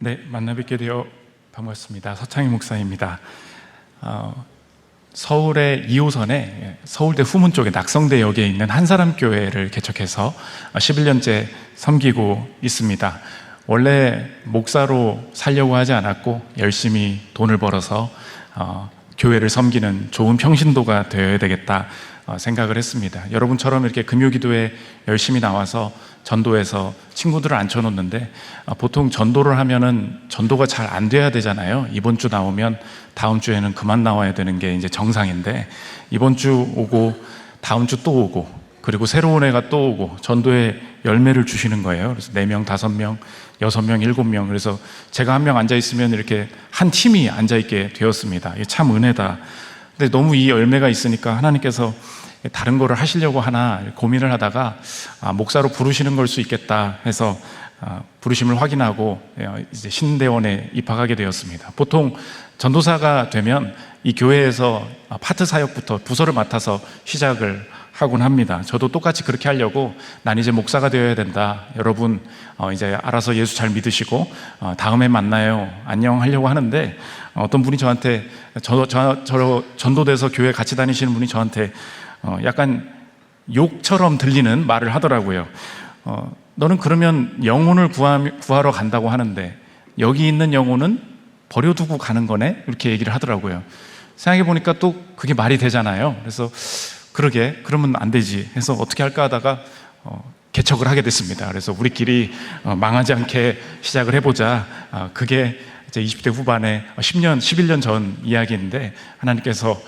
네, 만나 뵙게 되어 반갑습니다. 서창희 목사입니다. 서울의 2호선에 서울대 후문 쪽에 낙성대역에 있는 한사람교회를 개척해서 11년째 섬기고 있습니다. 원래 목사로 살려고 하지 않았고 열심히 돈을 벌어서 교회를 섬기는 좋은 평신도가 되어야 되겠다 생각을 했습니다. 여러분처럼 이렇게 금요기도에 열심히 나와서 전도해서 친구들을 앉혀놓는데 보통 전도를 하면은 전도가 잘 안 돼야 되잖아요. 이번 주 나오면 다음 주에는 그만 나와야 되는 게 이제 정상인데, 이번 주 오고 다음 주 또 오고 그리고 새로운 애가 또 오고 전도에 열매를 주시는 거예요. 그래서 4명, 5명, 6명, 7명, 그래서 제가 한 명 앉아있으면 이렇게 한 팀이 앉아있게 되었습니다. 이게 참 은혜다. 근데 너무 이 열매가 있으니까 하나님께서 다른 거를 하시려고 하나 고민을 하다가 목사로 부르시는 걸 수 있겠다 해서 부르심을 확인하고 이제 신대원에 입학하게 되었습니다. 보통 전도사가 되면 이 교회에서 파트 사역부터 부서를 맡아서 시작을 하곤 합니다. 저도 똑같이 그렇게 하려고 난 이제 목사가 되어야 된다, 여러분 이제 알아서 예수 잘 믿으시고 다음에 만나요, 안녕 하려고 하는데, 어떤 분이 저한테 전도돼서 교회 같이 다니시는 분이 저한테 약간 욕처럼 들리는 말을 하더라고요. 너는 그러면 영혼을 구하러 간다고 하는데 여기 있는 영혼은 버려두고 가는 거네? 이렇게 얘기를 하더라고요. 생각해보니까 또 그게 말이 되잖아요. 그래서 그러게, 그러면 안 되지 해서 어떻게 할까 하다가 개척을 하게 됐습니다. 그래서 우리끼리 망하지 않게 시작을 해보자. 그게 이제 20대 후반에 11년 전 이야기인데, 하나님께서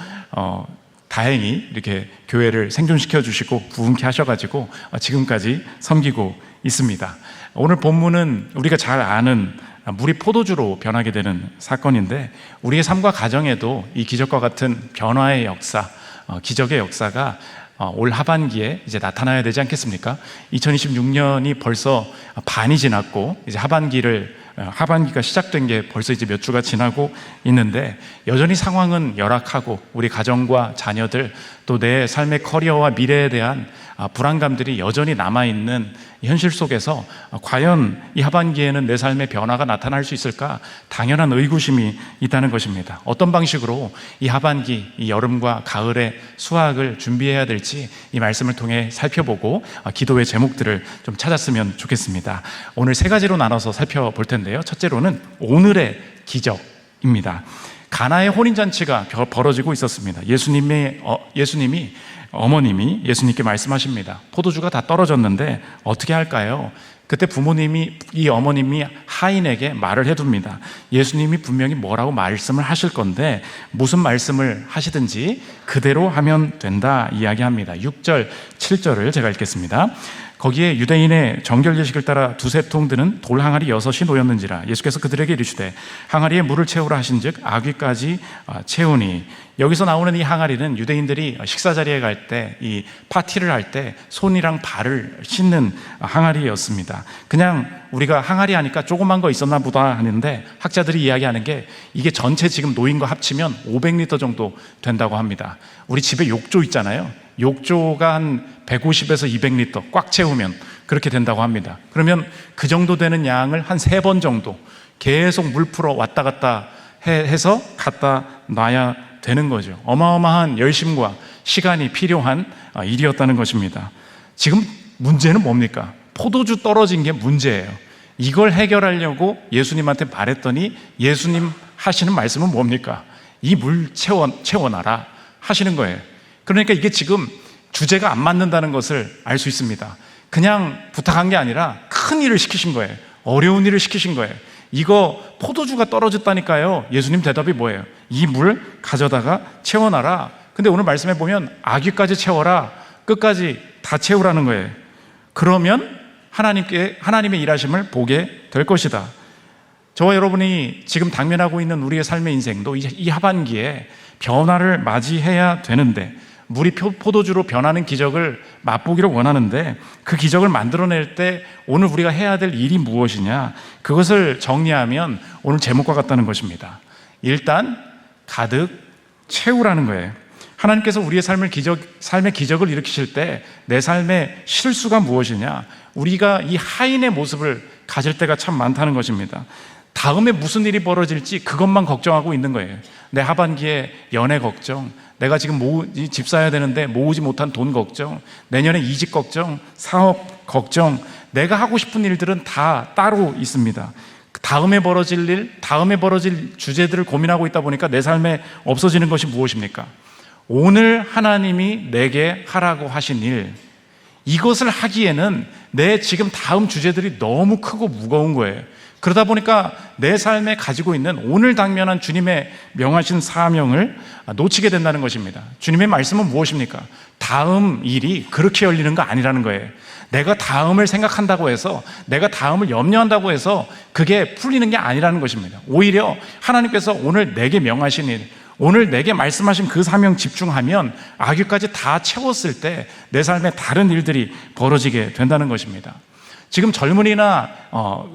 다행히 이렇게 교회를 생존시켜 주시고 부흥케 하셔가지고 지금까지 섬기고 있습니다. 오늘 본문은 우리가 잘 아는 물이 포도주로 변하게 되는 사건인데, 우리의 삶과 가정에도 이 기적과 같은 변화의 역사, 기적의 역사가 올 하반기에 이제 나타나야 되지 않겠습니까? 2026년이 벌써 반이 지났고 이제 하반기가 시작된 게 벌써 이제 몇 주가 지나고 있는데, 여전히 상황은 열악하고 우리 가정과 자녀들, 또 내 삶의 커리어와 미래에 대한 불안감들이 여전히 남아있는 현실 속에서 과연 이 하반기에는 내 삶의 변화가 나타날 수 있을까? 당연한 의구심이 있다는 것입니다. 어떤 방식으로 이 하반기, 이 여름과 가을의 수확을 준비해야 될지 이 말씀을 통해 살펴보고 기도의 제목들을 좀 찾았으면 좋겠습니다. 오늘 3가지로 나눠서 살펴볼 텐데요. 첫째로는 오늘의 기적입니다. 가나의 혼인잔치가 벌어지고 있었습니다. 예수님이 어머님이 예수님께 말씀하십니다. 포도주가 다 떨어졌는데 어떻게 할까요? 그때 이 어머님이 하인에게 말을 해둡니다. 예수님이 분명히 뭐라고 말씀을 하실 건데 무슨 말씀을 하시든지 그대로 하면 된다 이야기합니다. 6절, 7절을 제가 읽겠습니다. 거기에 유대인의 정결 예식을 따라 2-3통 드는 돌 항아리 6이 놓였는지라 예수께서 그들에게 이르시되 항아리에 물을 채우라 하신즉 아귀까지 채우니. 여기서 나오는 이 항아리는 유대인들이 식사 자리에 갈 때, 이 파티를 할 때 손이랑 발을 씻는 항아리였습니다. 그냥 우리가 항아리 하니까 조그만 거 있었나 보다 하는데, 학자들이 이야기하는 게 이게 전체 지금 놓인 거 합치면 500리터 정도 된다고 합니다. 우리 집에 욕조 있잖아요. 욕조가 한 150에서 200리터 꽉 채우면 그렇게 된다고 합니다. 그러면 그 정도 되는 양을 한 3번 정도 계속 물 풀어 왔다 갔다 해서 갖다 놔야 되는 거죠. 어마어마한 열심과 시간이 필요한 일이었다는 것입니다. 지금 문제는 뭡니까? 포도주 떨어진 게 문제예요. 이걸 해결하려고 예수님한테 말했더니 예수님 하시는 말씀은 뭡니까? 이 물 채워놔라 하시는 거예요. 그러니까 이게 지금 주제가 안 맞는다는 것을 알 수 있습니다. 그냥 부탁한 게 아니라 큰 일을 시키신 거예요. 어려운 일을 시키신 거예요. 이거 포도주가 떨어졌다니까요. 예수님 대답이 뭐예요? 이 물 가져다가 채워놔라. 근데 오늘 말씀해 보면 아귀까지 채워라. 끝까지 다 채우라는 거예요. 그러면 하나님의 일하심을 보게 될 것이다. 저와 여러분이 지금 당면하고 있는 우리의 삶의 인생도 이 하반기에 변화를 맞이해야 되는데, 물이 포도주로 변하는 기적을 맛보기를 원하는데 그 기적을 만들어낼 때 오늘 우리가 해야 될 일이 무엇이냐, 그것을 정리하면 오늘 제목과 같다는 것입니다. 일단 가득 채우라는 거예요. 하나님께서 우리의 삶의 기적을 일으키실 때 내 삶의 실수가 무엇이냐, 우리가 이 하인의 모습을 가질 때가 참 많다는 것입니다. 다음에 무슨 일이 벌어질지 그것만 걱정하고 있는 거예요. 내 하반기에 연애 걱정, 내가 지금 집 사야 되는데 모으지 못한 돈 걱정, 내년에 이직 걱정, 사업 걱정, 내가 하고 싶은 일들은 다 따로 있습니다. 다음에 벌어질 일, 다음에 벌어질 주제들을 고민하고 있다 보니까 내 삶에 없어지는 것이 무엇입니까? 오늘 하나님이 내게 하라고 하신 일, 이것을 하기에는 내 지금 다음 주제들이 너무 크고 무거운 거예요. 그러다 보니까 내 삶에 가지고 있는 오늘 당면한 주님의 명하신 사명을 놓치게 된다는 것입니다. 주님의 말씀은 무엇입니까? 다음 일이 그렇게 열리는 거 아니라는 거예요. 내가 다음을 생각한다고 해서, 내가 다음을 염려한다고 해서 그게 풀리는 게 아니라는 것입니다. 오히려 하나님께서 오늘 내게 명하신 일, 오늘 내게 말씀하신 그 사명 집중하면 악유까지 다 채웠을 때 내 삶에 다른 일들이 벌어지게 된다는 것입니다. 지금 젊은이나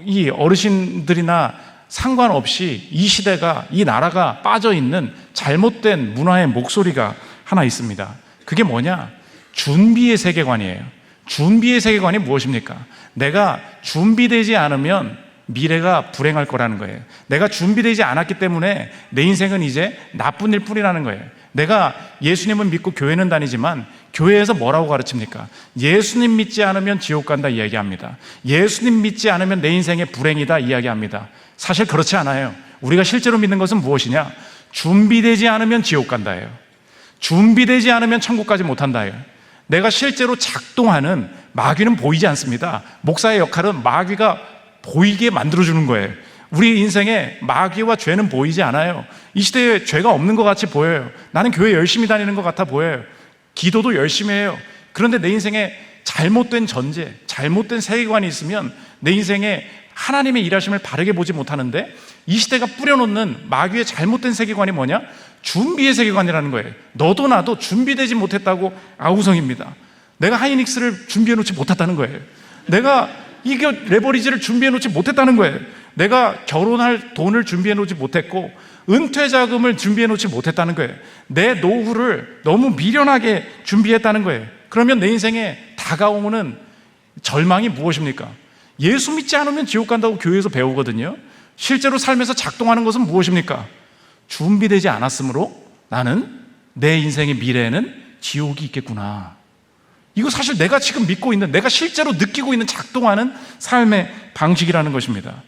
이 어르신들이나 상관없이 이 시대가, 이 나라가 빠져 있는 잘못된 문화의 목소리가 하나 있습니다. 그게 뭐냐? 준비의 세계관이에요. 준비의 세계관이 무엇입니까? 내가 준비되지 않으면 미래가 불행할 거라는 거예요. 내가 준비되지 않았기 때문에 내 인생은 이제 나쁜 일 뿐이라는 거예요. 내가 예수님은 믿고 교회는 다니지만 교회에서 뭐라고 가르칩니까? 예수님 믿지 않으면 지옥 간다 이야기합니다. 예수님 믿지 않으면 내 인생의 불행이다 이야기합니다. 사실 그렇지 않아요. 우리가 실제로 믿는 것은 무엇이냐? 준비되지 않으면 지옥 간다예요. 준비되지 않으면 천국 가지 못한다예요. 내가 실제로 작동하는, 마귀는 보이지 않습니다. 목사의 역할은 마귀가 보이게 만들어주는 거예요. 우리 인생에 마귀와 죄는 보이지 않아요. 이 시대에 죄가 없는 것 같이 보여요. 나는 교회 열심히 다니는 것 같아 보여요. 기도도 열심히 해요. 그런데 내 인생에 잘못된 전제, 잘못된 세계관이 있으면 내 인생에 하나님의 일하심을 바르게 보지 못하는데, 이 시대가 뿌려놓는 마귀의 잘못된 세계관이 뭐냐? 준비의 세계관이라는 거예요. 너도 나도 준비되지 못했다고 아우성입니다. 내가 하이닉스를 준비해놓지 못했다는 거예요. 내가 이게 레버리지를 준비해놓지 못했다는 거예요. 내가 결혼할 돈을 준비해놓지 못했고 은퇴 자금을 준비해놓지 못했다는 거예요. 내 노후를 너무 미련하게 준비했다는 거예요. 그러면 내 인생에 다가오는 절망이 무엇입니까? 예수 믿지 않으면 지옥 간다고 교회에서 배우거든요. 실제로 삶에서 작동하는 것은 무엇입니까? 준비되지 않았으므로 나는 내 인생의 미래에는 지옥이 있겠구나. 이거 사실 내가 지금 믿고 있는, 내가 실제로 느끼고 있는, 작동하는 삶의 방식이라는 것입니다.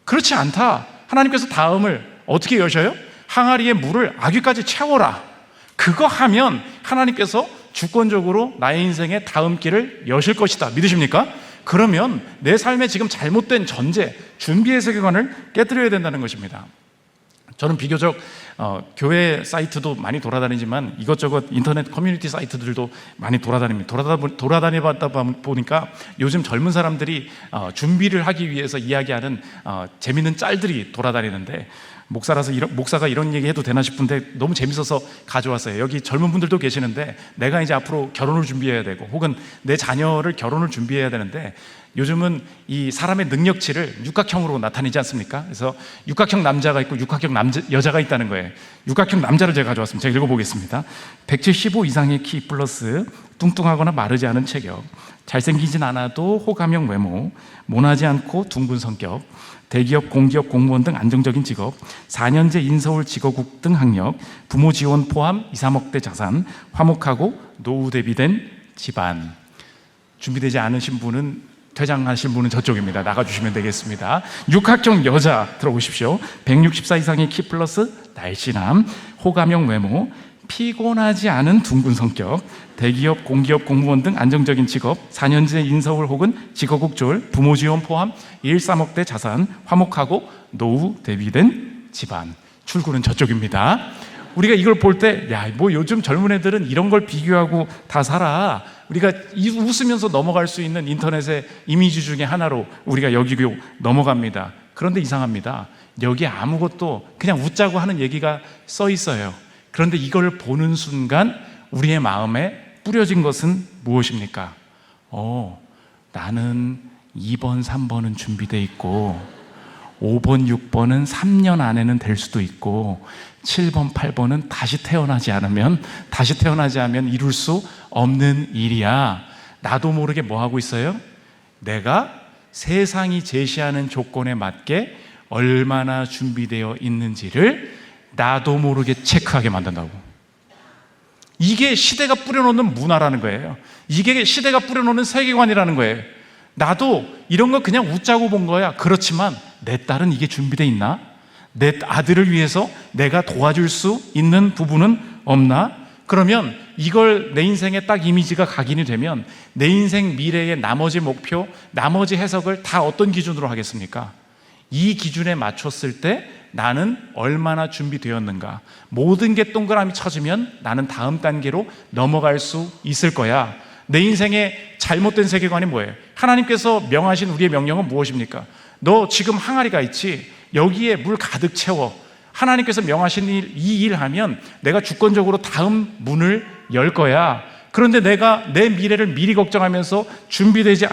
그렇지 않다. 하나님께서 다음을 어떻게 여셔요? 항아리에 물을 아귀까지 채워라. 그거 하면 하나님께서 주권적으로 나의 인생의 다음 길을 여실 것이다. 믿으십니까? 그러면 내 삶에 지금 잘못된 전제, 준비의 세계관을 깨뜨려야 된다는 것입니다. 저는 비교적 교회 사이트도 많이 돌아다니지만 이것저것 인터넷 커뮤니티 사이트들도 많이 돌아다닙니다. 돌아다니다 보니까 요즘 젊은 사람들이 준비를 하기 위해서 이야기하는 재밌는 짤들이 돌아다니는데, 목사가 이런 얘기 해도 되나 싶은데 너무 재밌어서 가져왔어요. 여기 젊은 분들도 계시는데 내가 이제 앞으로 결혼을 준비해야 되고 혹은 내 자녀를 결혼을 준비해야 되는데, 요즘은 이 사람의 능력치를 육각형으로 나타내지 않습니까? 그래서 육각형 남자가 있고 육각형 여자가 있다는 거예요. 육각형 남자를 제가 가져왔습니다. 제가 읽어보겠습니다. 175 이상의 키 플러스 뚱뚱하거나 마르지 않은 체격, 잘생기진 않아도 호감형 외모, 모나지 않고 둥근 성격, 대기업, 공기업, 공무원 등 안정적인 직업, 4년제 인서울 직어국 등 학력, 부모 지원 포함 2, 3억 대 자산, 화목하고 노후 대비된 집안. 준비되지 않으신 분은, 퇴장하신 분은 저쪽입니다. 나가주시면 되겠습니다. 육각형 여자 들어보십시오. 164 이상의 키 플러스 날씬함, 호감형 외모, 피곤하지 않은 둥근 성격, 대기업, 공기업, 공무원 등 안정적인 직업, 4년제 인서울 혹은 직어국 졸, 부모 지원 포함 1, 3억 대 자산, 화목하고 노후 대비된 집안. 출구는 저쪽입니다. 우리가 이걸 볼 때, 뭐 요즘 젊은 애들은 이런 걸 비교하고 다 살아. 우리가 웃으면서 넘어갈 수 있는 인터넷의 이미지 중에 하나로 우리가 여기고 넘어갑니다. 그런데 이상합니다. 여기 아무것도, 그냥 웃자고 하는 얘기가 써 있어요. 그런데 이걸 보는 순간 우리의 마음에 뿌려진 것은 무엇입니까? 나는 2번, 3번은 준비되어 있고 5번, 6번은 3년 안에는 될 수도 있고 7번, 8번은 다시 태어나지 않으면 이룰 수 없는 일이야. 나도 모르게 뭐 하고 있어요? 내가 세상이 제시하는 조건에 맞게 얼마나 준비되어 있는지를 나도 모르게 체크하게 만든다고. 이게 시대가 뿌려놓는 문화라는 거예요. 이게 시대가 뿌려놓는 세계관이라는 거예요. 나도 이런 거 그냥 웃자고 본 거야. 그렇지만 내 딸은 이게 준비되어 있나? 내 아들을 위해서 내가 도와줄 수 있는 부분은 없나? 그러면 이걸 내 인생에 딱 이미지가 각인이 되면 내 인생 미래의 나머지 목표, 나머지 해석을 다 어떤 기준으로 하겠습니까? 이 기준에 맞췄을 때 나는 얼마나 준비되었는가. 모든 게 동그라미 쳐지면 나는 다음 단계로 넘어갈 수 있을 거야. 내 인생의 잘못된 세계관이 뭐예요? 하나님께서 명하신 우리의 명령은 무엇입니까? 너 지금 항아리가 있지? 여기에 물 가득 채워. 하나님께서 명하신 이 일 하면 내가 주권적으로 다음 문을 열 거야. 그런데 내가 내 미래를 미리 걱정하면서 준비되지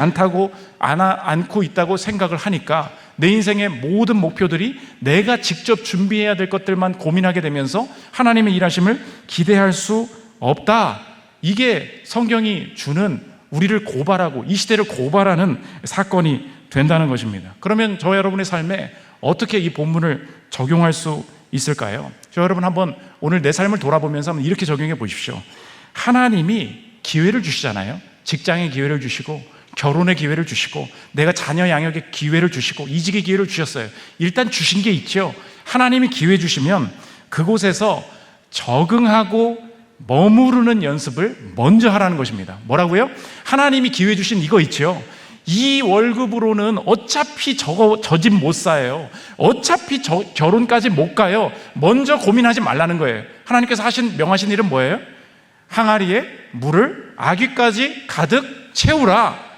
않고 있다고 생각을 하니까 내 인생의 모든 목표들이 내가 직접 준비해야 될 것들만 고민하게 되면서 하나님의 일하심을 기대할 수 없다. 이게 성경이 주는 우리를 고발하고 이 시대를 고발하는 사건이 된다는 것입니다. 그러면 저 여러분의 삶에 어떻게 이 본문을 적용할 수 있을까요? 저 여러분 한번 오늘 내 삶을 돌아보면서 한번 이렇게 적용해 보십시오. 하나님이 기회를 주시잖아요. 직장의 기회를 주시고 결혼의 기회를 주시고 내가 자녀 양육의 기회를 주시고 이직의 기회를 주셨어요. 일단 주신 게 있죠. 하나님이 기회 주시면 그곳에서 적응하고 머무르는 연습을 먼저 하라는 것입니다. 뭐라고요? 하나님이 기회 주신 이거 있죠. 이 월급으로는 어차피 저 집 못 사요. 어차피 결혼까지 못 가요. 먼저 고민하지 말라는 거예요. 하나님께서 명하신 일은 뭐예요? 항아리에 물을 아귀까지 가득 채우라.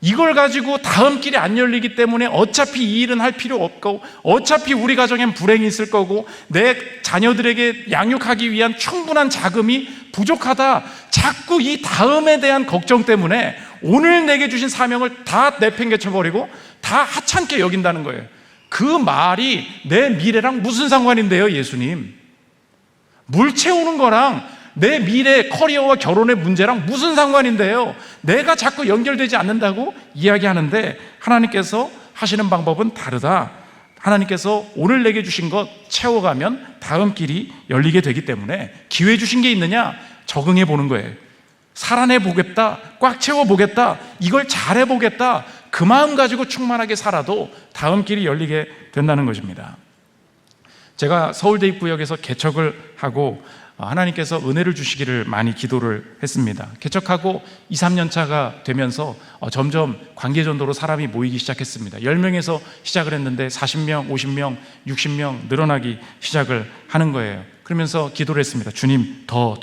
이걸 가지고 다음 길이 안 열리기 때문에 어차피 이 일은 할 필요 없고 어차피 우리 가정엔 불행이 있을 거고 내 자녀들에게 양육하기 위한 충분한 자금이 부족하다. 자꾸 이 다음에 대한 걱정 때문에 오늘 내게 주신 사명을 다 내팽개쳐버리고 다 하찮게 여긴다는 거예요. 그 말이 내 미래랑 무슨 상관인데요, 예수님? 물 채우는 거랑 내 미래 커리어와 결혼의 문제랑 무슨 상관인데요? 내가 자꾸 연결되지 않는다고 이야기하는데 하나님께서 하시는 방법은 다르다. 하나님께서 오늘 내게 주신 것 채워가면 다음 길이 열리게 되기 때문에 기회 주신 게 있느냐? 적응해 보는 거예요. 살아내 보겠다, 꽉 채워 보겠다, 이걸 잘해 보겠다, 그 마음 가지고 충만하게 살아도 다음 길이 열리게 된다는 것입니다. 제가 서울대입구역에서 개척을 하고 하나님께서 은혜를 주시기를 많이 기도를 했습니다. 개척하고 2, 3년 차가 되면서 점점 관계전도로 사람이 모이기 시작했습니다. 10명에서 시작을 했는데 40명, 50명, 60명 늘어나기 시작을 하는 거예요. 그러면서 기도를 했습니다. 주님, 더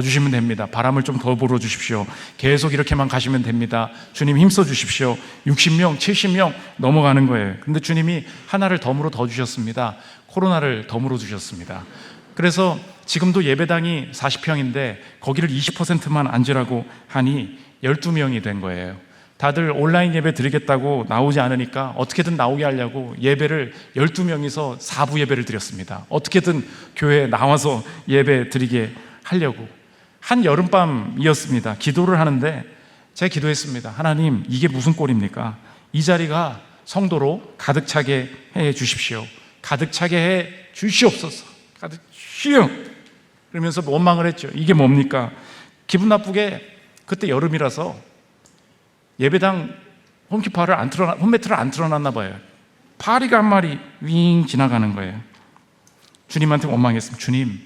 주시면 됩니다. 바람을 좀 더 불어주십시오. 계속 이렇게만 가시면 됩니다. 주님 힘써 주십시오. 60명, 70명 넘어가는 거예요. 근데 주님이 하나를 덤으로 더 주셨습니다. 코로나를 덤으로 주셨습니다. 그래서 지금도 예배당이 40평인데 거기를 20%만 앉으라고 하니 12명이 된 거예요. 다들 온라인 예배 드리겠다고 나오지 않으니까 어떻게든 나오게 하려고 예배를 12명이서 4부 예배를 드렸습니다. 어떻게든 교회에 나와서 예배 드리게 하려고. 한 여름밤이었습니다. 기도를 하는데 제가 기도했습니다. 하나님, 이게 무슨 꼴입니까? 이 자리가 성도로 가득 차게 해 주십시오. 가득 차게 해 주시옵소서. 가득 쉬어. 그러면서 원망을 했죠. 이게 뭡니까? 기분 나쁘게 그때 여름이라서 예배당 홈매트를 안 틀어놨나 봐요. 파리가 한 마리 윙 지나가는 거예요. 주님한테 원망했습니다. 주님,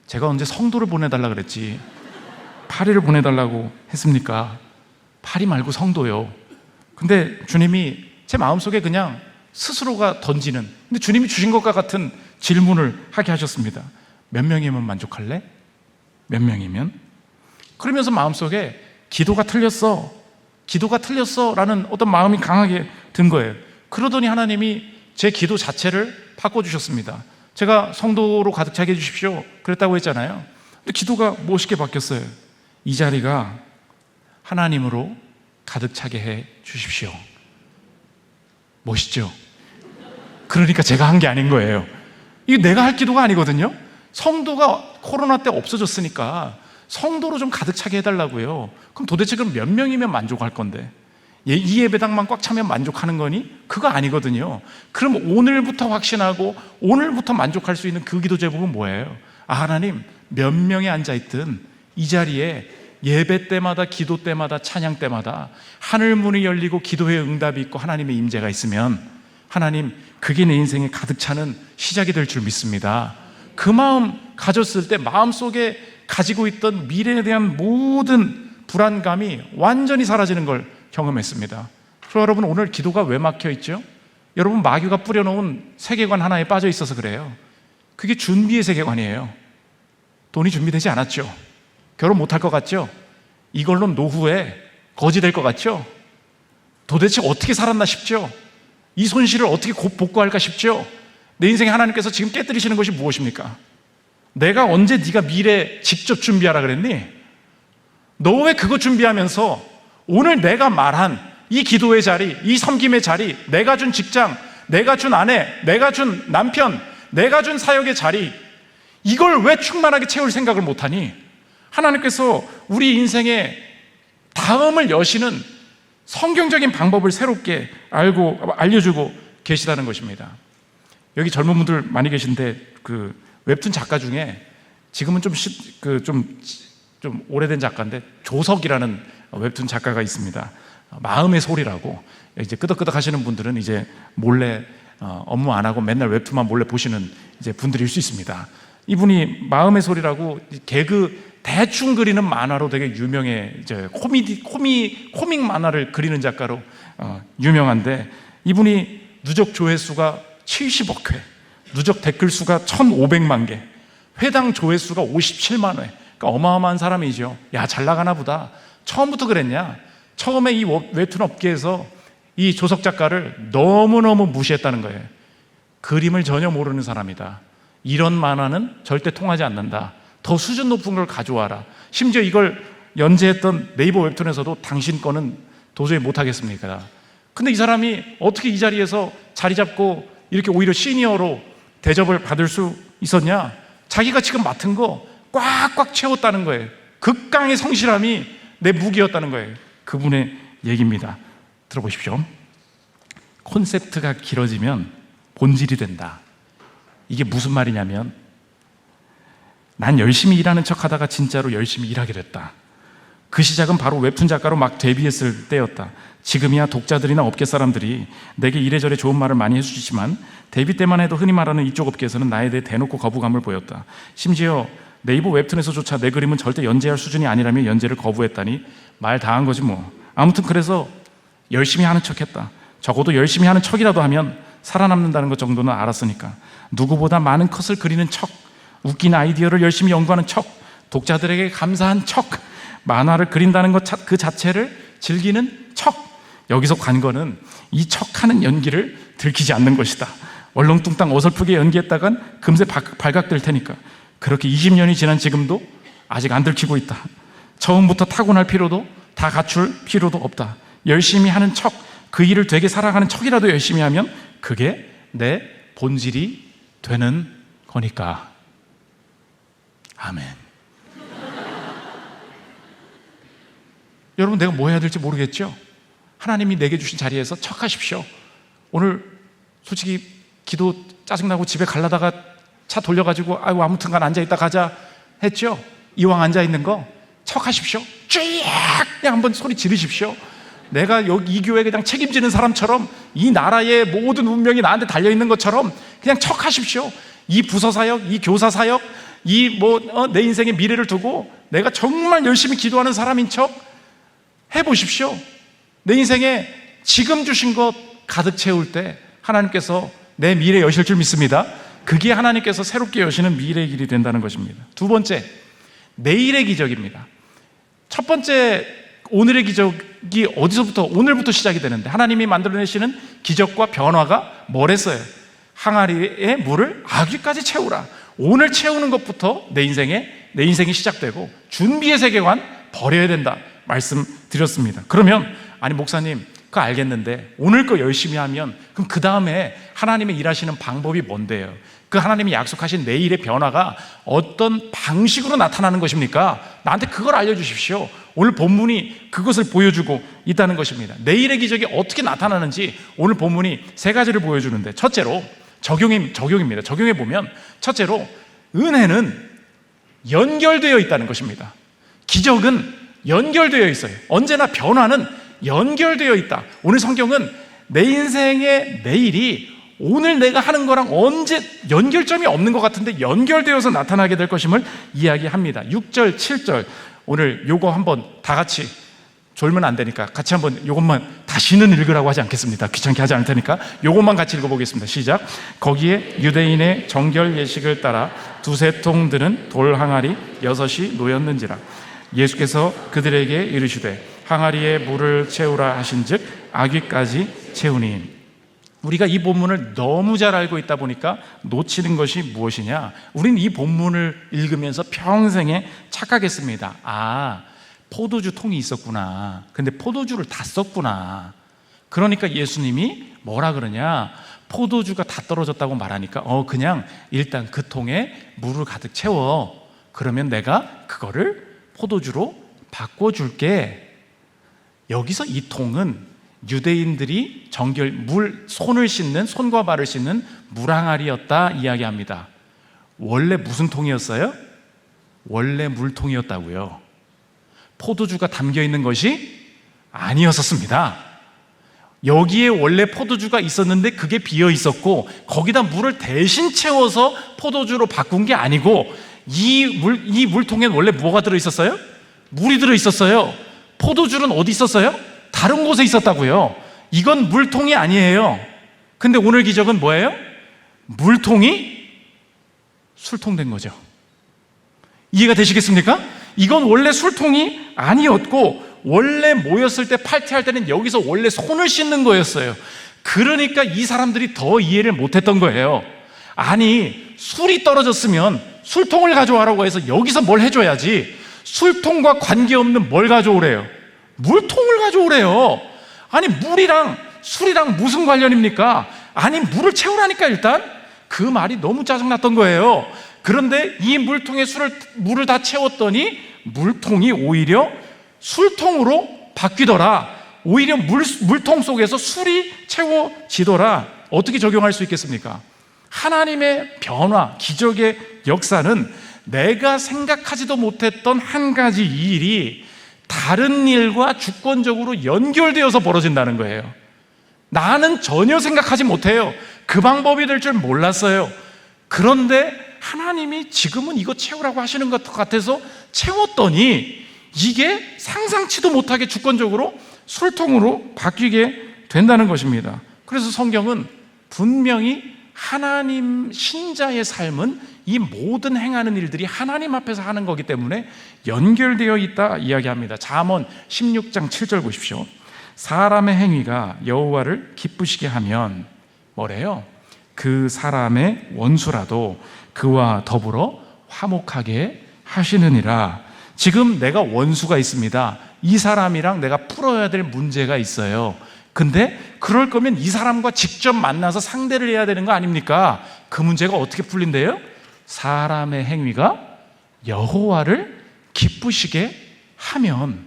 제가 언제 성도를 보내달라 그랬지 파리를 보내달라고 했습니까? 파리 말고 성도요. 근데 주님이 제 마음속에 그냥 스스로가 던지는, 근데 주님이 주신 것과 같은 질문을 하게 하셨습니다. 몇 명이면 만족할래? 몇 명이면? 그러면서 마음속에 기도가 틀렸어 라는 어떤 마음이 강하게 든 거예요. 그러더니 하나님이 제 기도 자체를 바꿔주셨습니다. 제가 성도로 가득 차게 해주십시오 그랬다고 했잖아요. 근데 기도가 멋있게 바뀌었어요. 이 자리가 하나님으로 가득 차게 해 주십시오. 멋있죠? 그러니까 제가 한 게 아닌 거예요. 이게 내가 할 기도가 아니거든요. 성도가 코로나 때 없어졌으니까 성도로 좀 가득 차게 해달라고요. 그럼 도대체 몇 명이면 만족할 건데? 이 예배당만 꽉 차면 만족하는 거니? 그거 아니거든요. 그럼 오늘부터 확신하고 오늘부터 만족할 수 있는 그 기도 제목은 뭐예요? 하나님, 몇 명이 앉아있든 이 자리에 예배 때마다, 기도 때마다, 찬양 때마다 하늘 문이 열리고 기도의 응답이 있고 하나님의 임재가 있으면 하나님, 그게 내 인생에 가득 차는 시작이 될 줄 믿습니다. 그 마음 가졌을 때 마음속에 가지고 있던 미래에 대한 모든 불안감이 완전히 사라지는 걸 경험했습니다. 여러분, 오늘 기도가 왜 막혀 있죠? 여러분, 마귀가 뿌려놓은 세계관 하나에 빠져 있어서 그래요. 그게 준비의 세계관이에요. 돈이 준비되지 않았죠. 결혼 못할 것 같죠? 이걸로 노후에 거지 될 것 같죠? 도대체 어떻게 살았나 싶죠? 이 손실을 어떻게 복구할까 싶죠? 내 인생에 하나님께서 지금 깨뜨리시는 것이 무엇입니까? 내가 언제 네가 미래 직접 준비하라 그랬니? 너 왜 그거 준비하면서 오늘 내가 말한 이 기도의 자리, 이 섬김의 자리, 내가 준 직장, 내가 준 아내, 내가 준 남편, 내가 준 사역의 자리, 이걸 왜 충만하게 채울 생각을 못하니? 하나님께서 우리 인생의 다음을 여시는 성경적인 방법을 새롭게 알려주고 계시다는 것입니다. 여기 젊은 분들 많이 계신데 그 웹툰 작가 중에 지금은 좀 오래된 작가인데 조석이라는 웹툰 작가가 있습니다. 마음의 소리라고. 이제 끄덕끄덕 하시는 분들은 이제 몰래 업무 안 하고 맨날 웹툰만 몰래 보시는 이제 분들일 수 있습니다. 이분이 마음의 소리라고 개그 대충 그리는 만화로 되게 유명해. 이제 코믹 만화를 그리는 작가로 유명한데, 이분이 누적 조회수가 70억 회, 누적 댓글 수가 1,500만 개, 회당 조회수가 57만 회. 그러니까 어마어마한 사람이죠. 야, 잘 나가나 보다. 처음부터 그랬냐? 처음에 이 웹툰 업계에서 이 조석 작가를 너무너무 무시했다는 거예요. 그림을 전혀 모르는 사람이다. 이런 만화는 절대 통하지 않는다. 더 수준 높은 걸 가져와라. 심지어 이걸 연재했던 네이버 웹툰에서도 당신 거는 도저히 못하겠습니까? 근데 이 사람이 어떻게 이 자리에서 자리 잡고 이렇게 오히려 시니어로 대접을 받을 수 있었냐? 자기가 지금 맡은 거 꽉꽉 채웠다는 거예요. 극강의 성실함이 내 무기였다는 거예요. 그분의 얘기입니다. 들어보십시오. 콘셉트가 길어지면 본질이 된다. 이게 무슨 말이냐면, 난 열심히 일하는 척 하다가 진짜로 열심히 일하게 됐다. 그 시작은 바로 웹툰 작가로 막 데뷔했을 때였다. 지금이야 독자들이나 업계 사람들이 내게 이래저래 좋은 말을 많이 해주지만 데뷔 때만 해도 흔히 말하는 이쪽 업계에서는 나에 대해 대놓고 거부감을 보였다. 심지어 네이버 웹툰에서조차 내 그림은 절대 연재할 수준이 아니라며 연재를 거부했다니 말 다 한 거지 뭐. 아무튼 그래서 열심히 하는 척했다. 적어도 열심히 하는 척이라도 하면 살아남는다는 것 정도는 알았으니까. 누구보다 많은 컷을 그리는 척, 웃긴 아이디어를 열심히 연구하는 척, 독자들에게 감사한 척, 만화를 그린다는 것 그 자체를 즐기는 척. 여기서 관건은 이 척하는 연기를 들키지 않는 것이다. 얼렁뚱땅 어설프게 연기했다간 금세 발각될 테니까. 그렇게 20년이 지난 지금도 아직 안 들키고 있다. 처음부터 타고날 필요도 다 갖출 필요도 없다. 열심히 하는 척, 그 일을 되게 살아가는 척이라도 열심히 하면 그게 내 본질이 되는 거니까. 아멘. 여러분, 내가 뭐 해야 될지 모르겠죠? 하나님이 내게 주신 자리에서 척하십시오. 오늘 솔직히 기도 짜증나고 집에 가려다가 차 돌려가지고 아이고 아무튼간 앉아있다 가자 했죠? 이왕 앉아있는 거 척하십시오. 쫙 그냥 한번 소리 지르십시오. 내가 여기 이 교회 그냥 책임지는 사람처럼, 이 나라의 모든 운명이 나한테 달려있는 것처럼 그냥 척하십시오. 이 부서 사역, 이 교사 사역, 내 인생의 미래를 두고 내가 정말 열심히 기도하는 사람인 척 해보십시오. 내 인생에 지금 주신 것 가득 채울 때 하나님께서 내 미래 여실 줄 믿습니다. 그게 하나님께서 새롭게 여시는 미래의 길이 된다는 것입니다. 두 번째, 내일의 기적입니다. 첫 번째, 오늘의 기적이 오늘부터 시작이 되는데, 하나님이 만들어내시는 기적과 변화가 뭐랬어요? 항아리에 물을 아귀까지 채우라. 오늘 채우는 것부터 내 인생이 시작되고 준비의 세계관 버려야 된다 말씀드렸습니다. 그러면 아니 목사님 그거 알겠는데 오늘 거 열심히 하면 그럼 그 다음에 하나님의 일하시는 방법이 뭔데요? 그 하나님이 약속하신 내일의 변화가 어떤 방식으로 나타나는 것입니까? 나한테 그걸 알려주십시오. 오늘 본문이 그것을 보여주고 있다는 것입니다. 내일의 기적이 어떻게 나타나는지 오늘 본문이 세 가지를 보여주는데, 첫째로 적용입니다. 적용해 보면 첫째로 은혜는 연결되어 있다는 것입니다. 기적은 연결되어 있어요. 언제나 변화는 연결되어 있다. 오늘 성경은 내 인생의 내일이 오늘 내가 하는 거랑 언제 연결점이 없는 것 같은데 연결되어서 나타나게 될 것임을 이야기합니다. 6절, 7절 오늘 요거 한번 다 같이, 졸면 안 되니까 같이 한번 요것만 다시는 읽으라고 하지 않겠습니다. 귀찮게 하지 않을 테니까 요것만 같이 읽어보겠습니다. 시작. 거기에 유대인의 정결 예식을 따라 두세 통 드는 돌 항아리 6이 놓였는지라. 예수께서 그들에게 이르시되 항아리에 물을 채우라 하신즉 아귀까지 채우니. 우리가 이 본문을 너무 잘 알고 있다 보니까 놓치는 것이 무엇이냐? 우리는 이 본문을 읽으면서 평생에 착각했습니다. 아, 포도주 통이 있었구나. 근데 포도주를 다 썼구나. 그러니까 예수님이 뭐라 그러냐? 포도주가 다 떨어졌다고 말하니까 그냥 일단 그 통에 물을 가득 채워. 그러면 내가 그거를 포도주로 바꿔줄게. 여기서 이 통은 유대인들이 손을 씻는, 손과 발을 씻는 물항아리였다 이야기합니다. 원래 무슨 통이었어요? 원래 물통이었다고요. 포도주가 담겨 있는 것이 아니었습니다. 여기에 원래 포도주가 있었는데 그게 비어 있었고 거기다 물을 대신 채워서 포도주로 바꾼 게 아니고 이 물통에 원래 뭐가 들어 있었어요? 물이 들어 있었어요. 포도주는 어디 있었어요? 다른 곳에 있었다고요. 이건 물통이 아니에요. 근데 오늘 기적은 뭐예요? 물통이 술통 된 거죠. 이해가 되시겠습니까? 이건 원래 술통이 아니었고 원래 모였을 때 팔티할 때는 여기서 원래 손을 씻는 거였어요. 그러니까 이 사람들이 더 이해를 못했던 거예요. 아니, 술이 떨어졌으면 술통을 가져와라고 해서 여기서 뭘 해줘야지 술통과 관계없는 뭘 가져오래요? 물통을 가져오래요. 아니, 물이랑 술이랑 무슨 관련입니까? 아니, 물을 채우라니까. 일단 그 말이 너무 짜증났던 거예요. 그런데 이 물통에 물을 다 채웠더니 물통이 오히려 술통으로 바뀌더라. 오히려 물통 속에서 술이 채워지더라. 어떻게 적용할 수 있겠습니까? 하나님의 변화, 기적의 역사는 내가 생각하지도 못했던 한 가지 일이 다른 일과 주권적으로 연결되어서 벌어진다는 거예요. 나는 전혀 생각하지 못해요. 그 방법이 될 줄 몰랐어요. 그런데 하나님이 지금은 이거 채우라고 하시는 것 같아서 채웠더니 이게 상상치도 못하게 주권적으로 술통으로 바뀌게 된다는 것입니다. 그래서 성경은 분명히 하나님 신자의 삶은 이 모든 행하는 일들이 하나님 앞에서 하는 거기 때문에 연결되어 있다 이야기합니다. 잠언 16장 7절 보십시오. 사람의 행위가 여호와를 기쁘시게 하면 뭐래요? 그 사람의 원수라도 그와 더불어 화목하게 하시느니라. 지금 내가 원수가 있습니다. 이 사람이랑 내가 풀어야 될 문제가 있어요. 근데 그럴 거면 이 사람과 직접 만나서 상대를 해야 되는 거 아닙니까? 그 문제가 어떻게 풀린대요? 사람의 행위가 여호와를 기쁘시게 하면,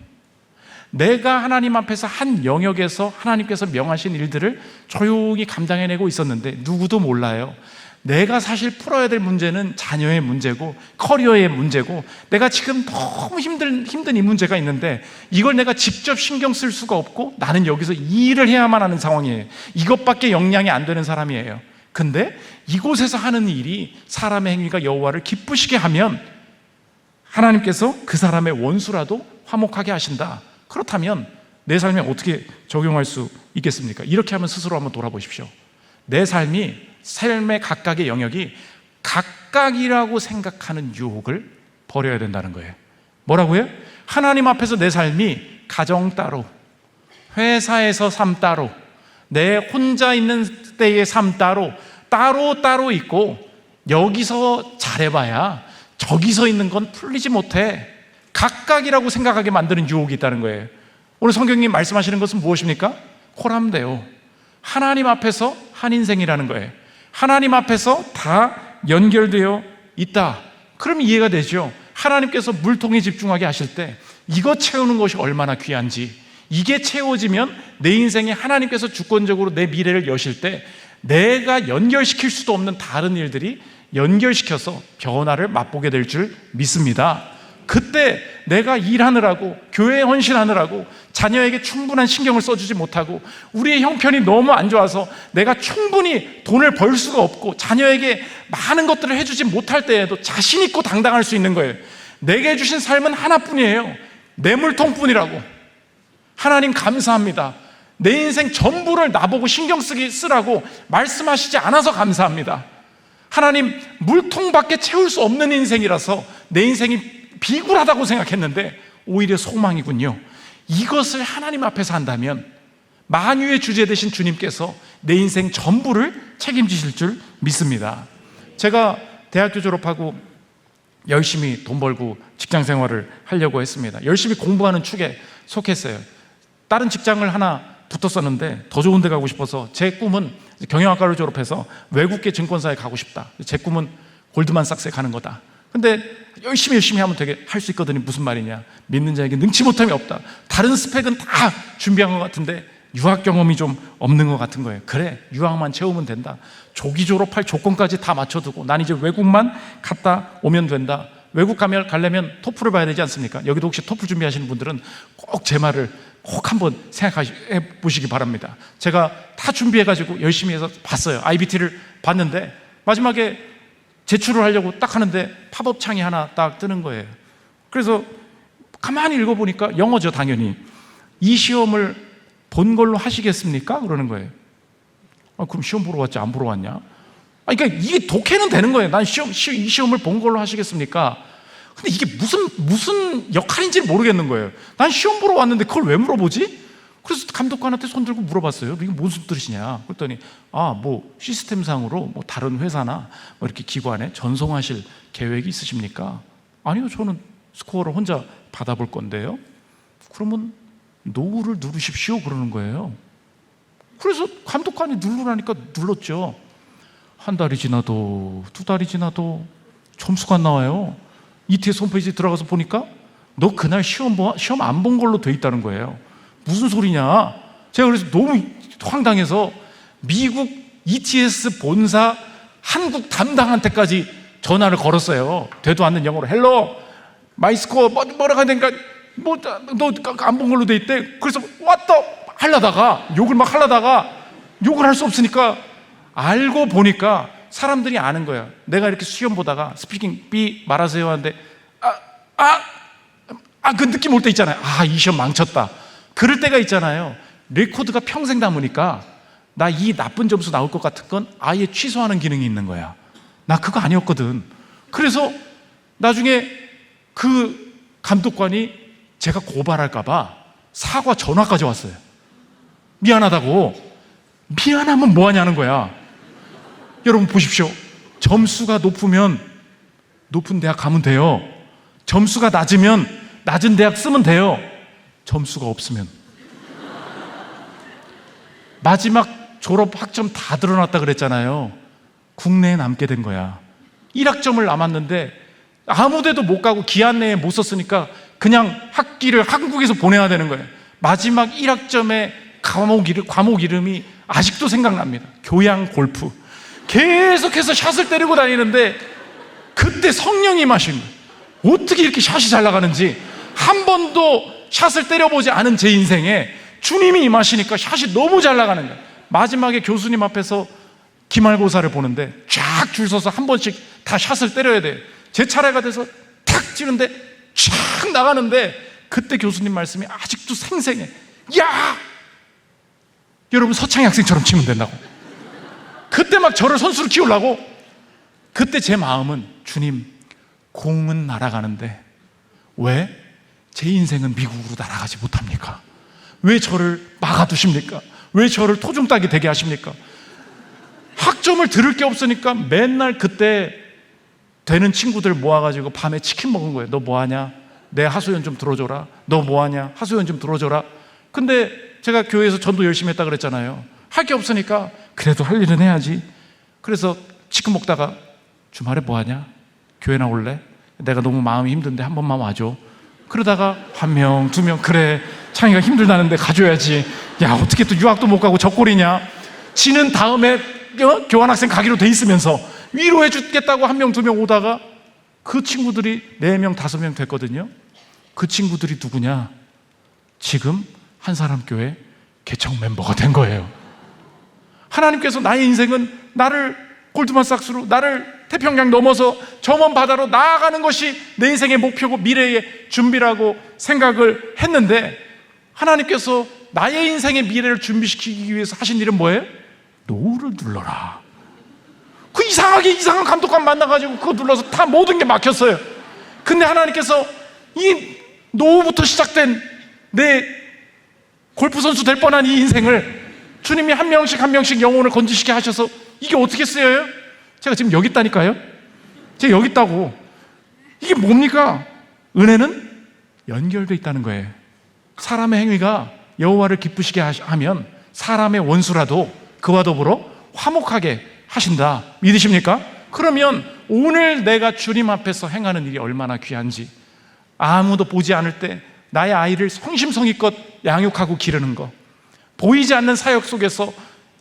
내가 하나님 앞에서 한 영역에서 하나님께서 명하신 일들을 조용히 감당해내고 있었는데 누구도 몰라요. 내가 사실 풀어야 될 문제는 자녀의 문제고 커리어의 문제고 내가 지금 너무 힘든 이 문제가 있는데 이걸 내가 직접 신경 쓸 수가 없고 나는 여기서 이 일을 해야만 하는 상황이에요. 이것밖에 역량이 안 되는 사람이에요. 근데 이곳에서 하는 일이 사람의 행위가 여호와를 기쁘시게 하면 하나님께서 그 사람의 원수라도 화목하게 하신다. 그렇다면 내 삶에 어떻게 적용할 수 있겠습니까? 이렇게 하면 스스로 한번 돌아보십시오. 내 삶의 각각의 영역이 각각이라고 생각하는 유혹을 버려야 된다는 거예요. 뭐라고요? 하나님 앞에서 내 삶이 가정 따로, 회사에서 삶 따로, 내 혼자 있는 때의 삶 따로 있고, 여기서 잘해봐야 저기서 있는 건 풀리지 못해. 각각이라고 생각하게 만드는 유혹이 있다는 거예요. 오늘 성경이 말씀하시는 것은 무엇입니까? 코람데오. 하나님 앞에서 한 인생이라는 거예요. 하나님 앞에서 다 연결되어 있다. 그럼 이해가 되죠. 하나님께서 물통에 집중하게 하실 때 이거 채우는 것이 얼마나 귀한지, 이게 채워지면 내 인생에 하나님께서 주권적으로 내 미래를 여실 때 내가 연결시킬 수도 없는 다른 일들이 연결시켜서 변화를 맛보게 될 줄 믿습니다. 그때 내가 일하느라고, 교회에 헌신하느라고 자녀에게 충분한 신경을 써주지 못하고 우리의 형편이 너무 안 좋아서 내가 충분히 돈을 벌 수가 없고 자녀에게 많은 것들을 해주지 못할 때에도 자신 있고 당당할 수 있는 거예요. 내게 주신 삶은 하나뿐이에요. 내 물통뿐이라고. 하나님 감사합니다. 내 인생 전부를 나보고 신경 쓰라고 말씀하시지 않아서 감사합니다. 하나님, 물통밖에 채울 수 없는 인생이라서 내 인생이 비굴하다고 생각했는데 오히려 소망이군요. 이것을 하나님 앞에서 한다면 만유의 주제 되신 주님께서 내 인생 전부를 책임지실 줄 믿습니다. 제가 대학교 졸업하고 열심히 돈 벌고 직장 생활을 하려고 했습니다. 열심히 공부하는 축에 속했어요. 다른 직장을 하나 붙었었는데 더 좋은 데 가고 싶어서 제 꿈은 경영학과를 졸업해서 외국계 증권사에 가고 싶다. 제 꿈은 골드만삭스에 가는 거다. 근데 열심히 하면 되게 할 수 있거든요. 무슨 말이냐, 믿는 자에게 능치 못함이 없다. 다른 스펙은 다 준비한 것 같은데 유학 경험이 좀 없는 것 같은 거예요. 그래, 유학만 채우면 된다. 조기 졸업할 조건까지 다 맞춰두고 난 이제 외국만 갔다 오면 된다. 외국 가려면 토플을 봐야 되지 않습니까? 여기도 혹시 토플 준비하시는 분들은 꼭 제 말을 꼭 한번 생각해 보시기 바랍니다. 제가 다 준비해가지고 열심히 해서 봤어요. IBT를 봤는데 마지막에 제출을 하려고 딱 하는데 팝업 창이 하나 딱 뜨는 거예요. 그래서 가만히 읽어보니까 영어죠, 당연히. 이 시험을 본 걸로 하시겠습니까? 그러는 거예요. 그럼 시험 보러 왔지 안 보러 왔냐? 그러니까 이게 독해는 되는 거예요. 난 이 시험을 본 걸로 하시겠습니까? 근데 이게 무슨 역할인지 모르겠는 거예요. 난 시험 보러 왔는데 그걸 왜 물어보지? 그래서 감독관한테 손 들고 물어봤어요. 이게 무슨 뜻이냐? 그랬더니 뭐 시스템상으로 뭐 다른 회사나 뭐 이렇게 기관에 전송하실 계획이 있으십니까? 아니요, 저는 스코어를 혼자 받아볼 건데요. 그러면 노를 누르십시오 그러는 거예요. 그래서 감독관이 누르라니까 눌렀죠. 한 달이 지나도 두 달이 지나도 점수가 안 나와요. ETS 홈페이지 들어가서 보니까 너 그날 시험 안 본 걸로 돼 있다는 거예요. 무슨 소리냐? 제가 그래서 너무 황당해서 미국 ETS 본사 한국 담당한테까지 전화를 걸었어요. 되도 않는 영어로 헬로 마이 스코어 뭐라고 하니까 너 안 본 걸로 돼 있대. 그래서 욕을 막 하려다가 욕을 할 수 없으니까 알고 보니까 사람들이 아는 거야. 내가 이렇게 시험 보다가 스피킹 B 말하세요 하는데 그 느낌 올 때 있잖아요. 이 시험 망쳤다. 그럴 때가 있잖아요. 레코드가 평생 남으니까 나 이 나쁜 점수 나올 것 같은 건 아예 취소하는 기능이 있는 거야. 나 그거 아니었거든. 그래서 나중에 그 감독관이 제가 고발할까 봐 사과 전화까지 왔어요. 미안하다고. 미안하면 뭐 하냐는 거야. 여러분 보십시오. 점수가 높으면 높은 대학 가면 돼요. 점수가 낮으면 낮은 대학 쓰면 돼요. 점수가 없으면 마지막 졸업 학점 다 드러났다 그랬잖아요. 국내에 남게 된 거야. 1학점을 남았는데 아무 데도 못 가고 기한 내에 못 썼으니까 그냥 학기를 한국에서 보내야 되는 거예요. 마지막 1학점의 과목 이름이 아직도 생각납니다. 교양 골프. 계속해서 샷을 때리고 다니는데 그때 성령이 임하신 거예요. 어떻게 이렇게 샷이 잘 나가는지. 한 번도 샷을 때려보지 않은 제 인생에 주님이 임하시니까 샷이 너무 잘 나가는 거예요. 마지막에 교수님 앞에서 기말고사를 보는데 쫙 줄 서서 한 번씩 다 샷을 때려야 돼요. 제 차례가 돼서 탁 찌는데 쫙 나가는데 그때 교수님 말씀이 아직도 생생해. 야! 여러분 서창희 학생처럼 치면 된다고. 그때 막 저를 선수로 키우려고. 그때 제 마음은 주님, 공은 날아가는데 왜 제 인생은 미국으로 날아가지 못합니까? 왜 저를 막아두십니까? 왜 저를 토종닭이 되게 하십니까? 학점을 들을 게 없으니까 맨날 그때 되는 친구들 모아가지고 밤에 치킨 먹은 거예요. 너 뭐하냐? 내 하소연 좀 들어줘라. 너 뭐하냐? 하소연 좀 들어줘라. 근데 제가 교회에서 전도 열심히 했다 그랬잖아요. 할 게 없으니까 그래도 할 일은 해야지. 그래서 치킨 먹다가 주말에 뭐하냐? 교회 나올래? 내가 너무 마음이 힘든데 한 번만 와줘. 그러다가 한 명, 두 명, 그래 창이가 힘들다는데 가줘야지. 야, 어떻게 또 유학도 못 가고 저 꼴이냐. 지는 다음에 교환학생 가기로 돼 있으면서 위로해 주겠다고 한 명, 두 명 오다가 그 친구들이 4명, 5명 됐거든요. 그 친구들이 누구냐? 지금 한사람교회 개척 멤버가 된 거예요. 하나님께서 나의 인생은 나를 골드만삭스로, 나를 태평양 넘어서 저 먼 바다로 나아가는 것이 내 인생의 목표고 미래의 준비라고 생각을 했는데, 하나님께서 나의 인생의 미래를 준비시키기 위해서 하신 일은 뭐예요? 노를 눌러라. 그 이상한 감독관 만나가지고 그거 눌러서 다 모든 게 막혔어요. 근데 하나님께서 이 노부터 시작된 내 골프 선수 될 뻔한 이 인생을 주님이 한 명씩 한 명씩 영혼을 건지시게 하셔서 이게 어떻게 쓰여요? 제가 지금 여기 있다니까요. 제가 여기 있다고. 이게 뭡니까? 은혜는 연결되어 있다는 거예요. 사람의 행위가 여호와를 기쁘시게 하면 사람의 원수라도 그와 더불어 화목하게 하신다. 믿으십니까? 그러면 오늘 내가 주님 앞에서 행하는 일이 얼마나 귀한지, 아무도 보지 않을 때 나의 아이를 성심성의껏 양육하고 기르는 것, 보이지 않는 사역 속에서